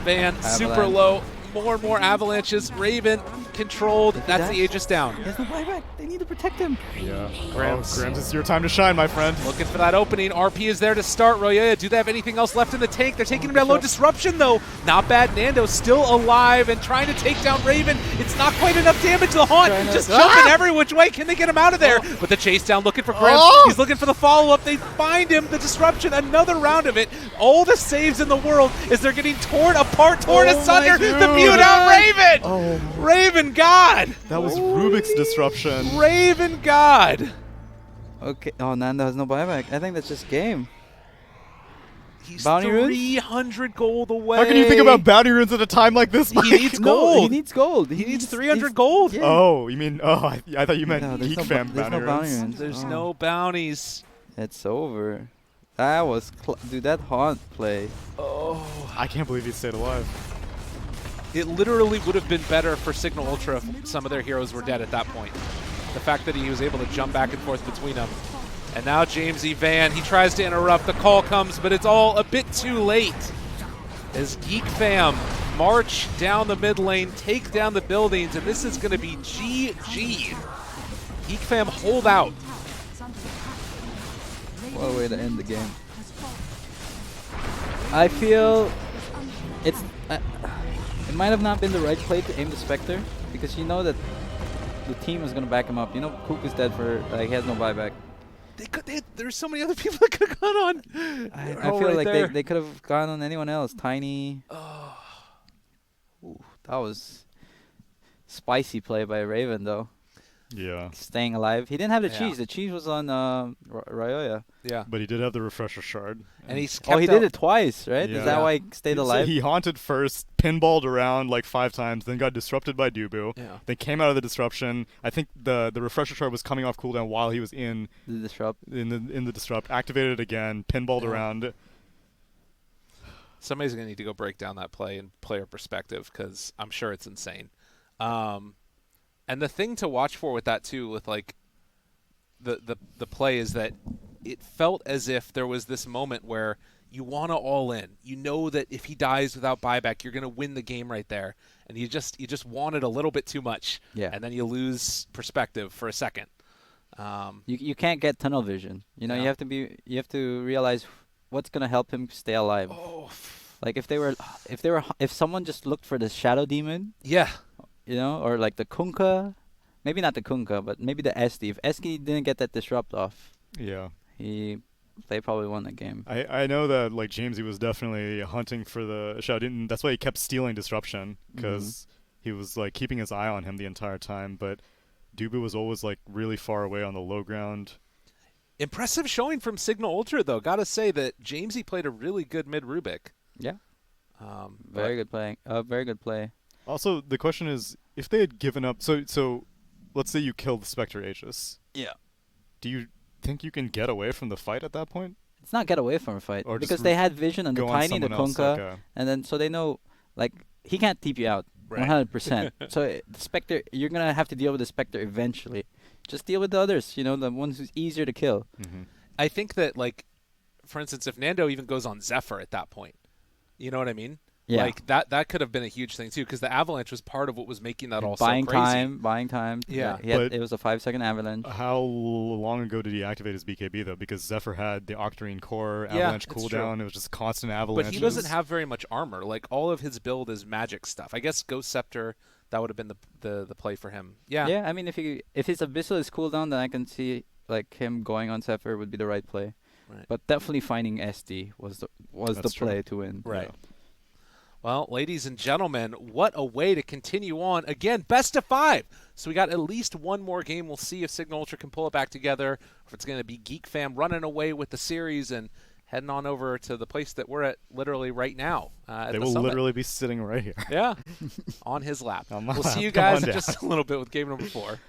Van super Avalanche. low. More and more avalanches. Raven controlled. That's die? the Aegis down. He has no buyback. They need to protect him. Yeah. Grams. Oh, Grams, it's your time to shine, my friend. Looking for that opening. RP is there to start. Roya, do they have anything else left in the tank? They're taking him down low. Disruption, though. Not bad. Nando still alive and trying to take down Raven. It's not quite enough damage. The Haunt Trying to- just jumping every which way. Can they get him out of there? But the chase down looking for Grams. Oh! He's looking for the follow-up. They find him. The disruption. Another round of it. All the saves in the world as they're getting torn apart, torn Oh asunder. my The God. mute out Raven. Oh, Raven God. that was Rubik's disruption. Raven God. Okay. Oh, Nando has no buyback. I think that's just game. He's Bounty runes? 300 gold away. How can you think about bounty runes at a time like this, Mike? He needs No, gold. he needs gold. He needs 300 gold. Yeah. Oh, you mean? Oh, I thought you meant No, there's Geek no Fam there's bounty no bounty runes. runes. There's Oh. no bounties. It's over. That was dude. That haunt play. Oh. I can't believe he stayed alive. It literally would have been better for Cignal Ultra if some of their heroes were dead at that point. The fact that he was able to jump back and forth between them. And now James E. Van, he tries to interrupt. The call comes, but it's all a bit too late. As Geek Fam march down the mid lane, take down the buildings, and this is going to be GG. Geek Fam hold out. What a way to end the game. I feel it's it might have not been the right play to aim the Spectre because you know that the team is gonna back him up. You know, Cook is dead for he has no buyback. There's so many other people that could have gone on. I They're all feel right like there. they could have gone on anyone else. Tiny. Oh. Ooh, that was spicy play by Raven though. Yeah, Staying alive. He didn't have the Yeah. cheese. The cheese was on Rayoya. Yeah. but he did have the refresher shard. And he's Oh, he kept did out- it twice, right? Yeah. Is that why he stayed So alive? he haunted first, pinballed around like 5 times, then got disrupted by Dubu. Yeah. Then came out of the disruption. I think the refresher shard was coming off cooldown while he was in The disrupt. the disrupt. Activated it again, pinballed Yeah. around. Somebody's going to need to go break down that play in player perspective because I'm sure it's insane. And the thing to watch for with that too, with like the play, is that it felt as if there was this moment where you want to all in. You know that if he dies without buyback, you're going to win the game right there, and you just want it a little bit too much. Yeah. And then you lose perspective for a second. You can't get tunnel vision. You know, Yeah. you have to realize what's gonna help him stay alive. Oh. Like if someone just looked for the shadow demon, Yeah. you know, or like the Kunkka, maybe not the Kunkka, but maybe the SD. If Eski didn't get that disrupt off, Yeah. they probably won the game. I know that like Jamesy was definitely hunting for the shadow. Didn't That's why he kept stealing disruption because he was like keeping his eye on him the entire time. But Dubu was always like really far away on the low ground. Impressive showing from Cignal Ultra, though. Gotta say that Jamesy played a really good mid Rubik. Yeah, But very good play. Very good play. Also, the question is, if they had given up, so let's say you kill the Spectre Aegis. Yeah. Do you think you can get away from the fight at that point? It's not get away from a fight Or just because they had vision on the Go on Tiny, the someone else, Kunkka, okay. and then so they know like he can't TP you out Right. 100%. So the Spectre, you're gonna have to deal with the Spectre eventually. Just deal with the others. You know, the ones who's easier to kill. Mm-hmm. I think that, like, for instance, if Nando even goes on Zephyr at that point, you know what I mean? Yeah. Like, that could have been a huge thing, too, because the Avalanche was part of what was making that all buying so crazy. buying time. Yeah. But- It was a 5-second avalanche. How long ago did he activate his BKB though? Because Zephyr had the Octarine core Yeah, avalanche it's cooldown. true. It was just constant But avalanches. he doesn't have very much armor. Like, all of his build is magic stuff. I guess Ghost Scepter, that would have been the play for him. Yeah. Yeah, I mean, if his Abyssal is cooldown, then I can see like him going on Zephyr would be the right play. Right. But definitely finding SD was the That's true. play to win. Right. Yeah. Well, ladies and gentlemen, what a way to continue on. Again, best of 5. So we got at least one more game. We'll see if Cignal Ultra can pull it back together, or if it's going to be Geek Fam running away with the series and heading on over to the place that we're at literally right now. They will literally be sitting right here. Yeah, on his lap. On my We'll see lap. you Come on guys in down. just a little bit with game number 4.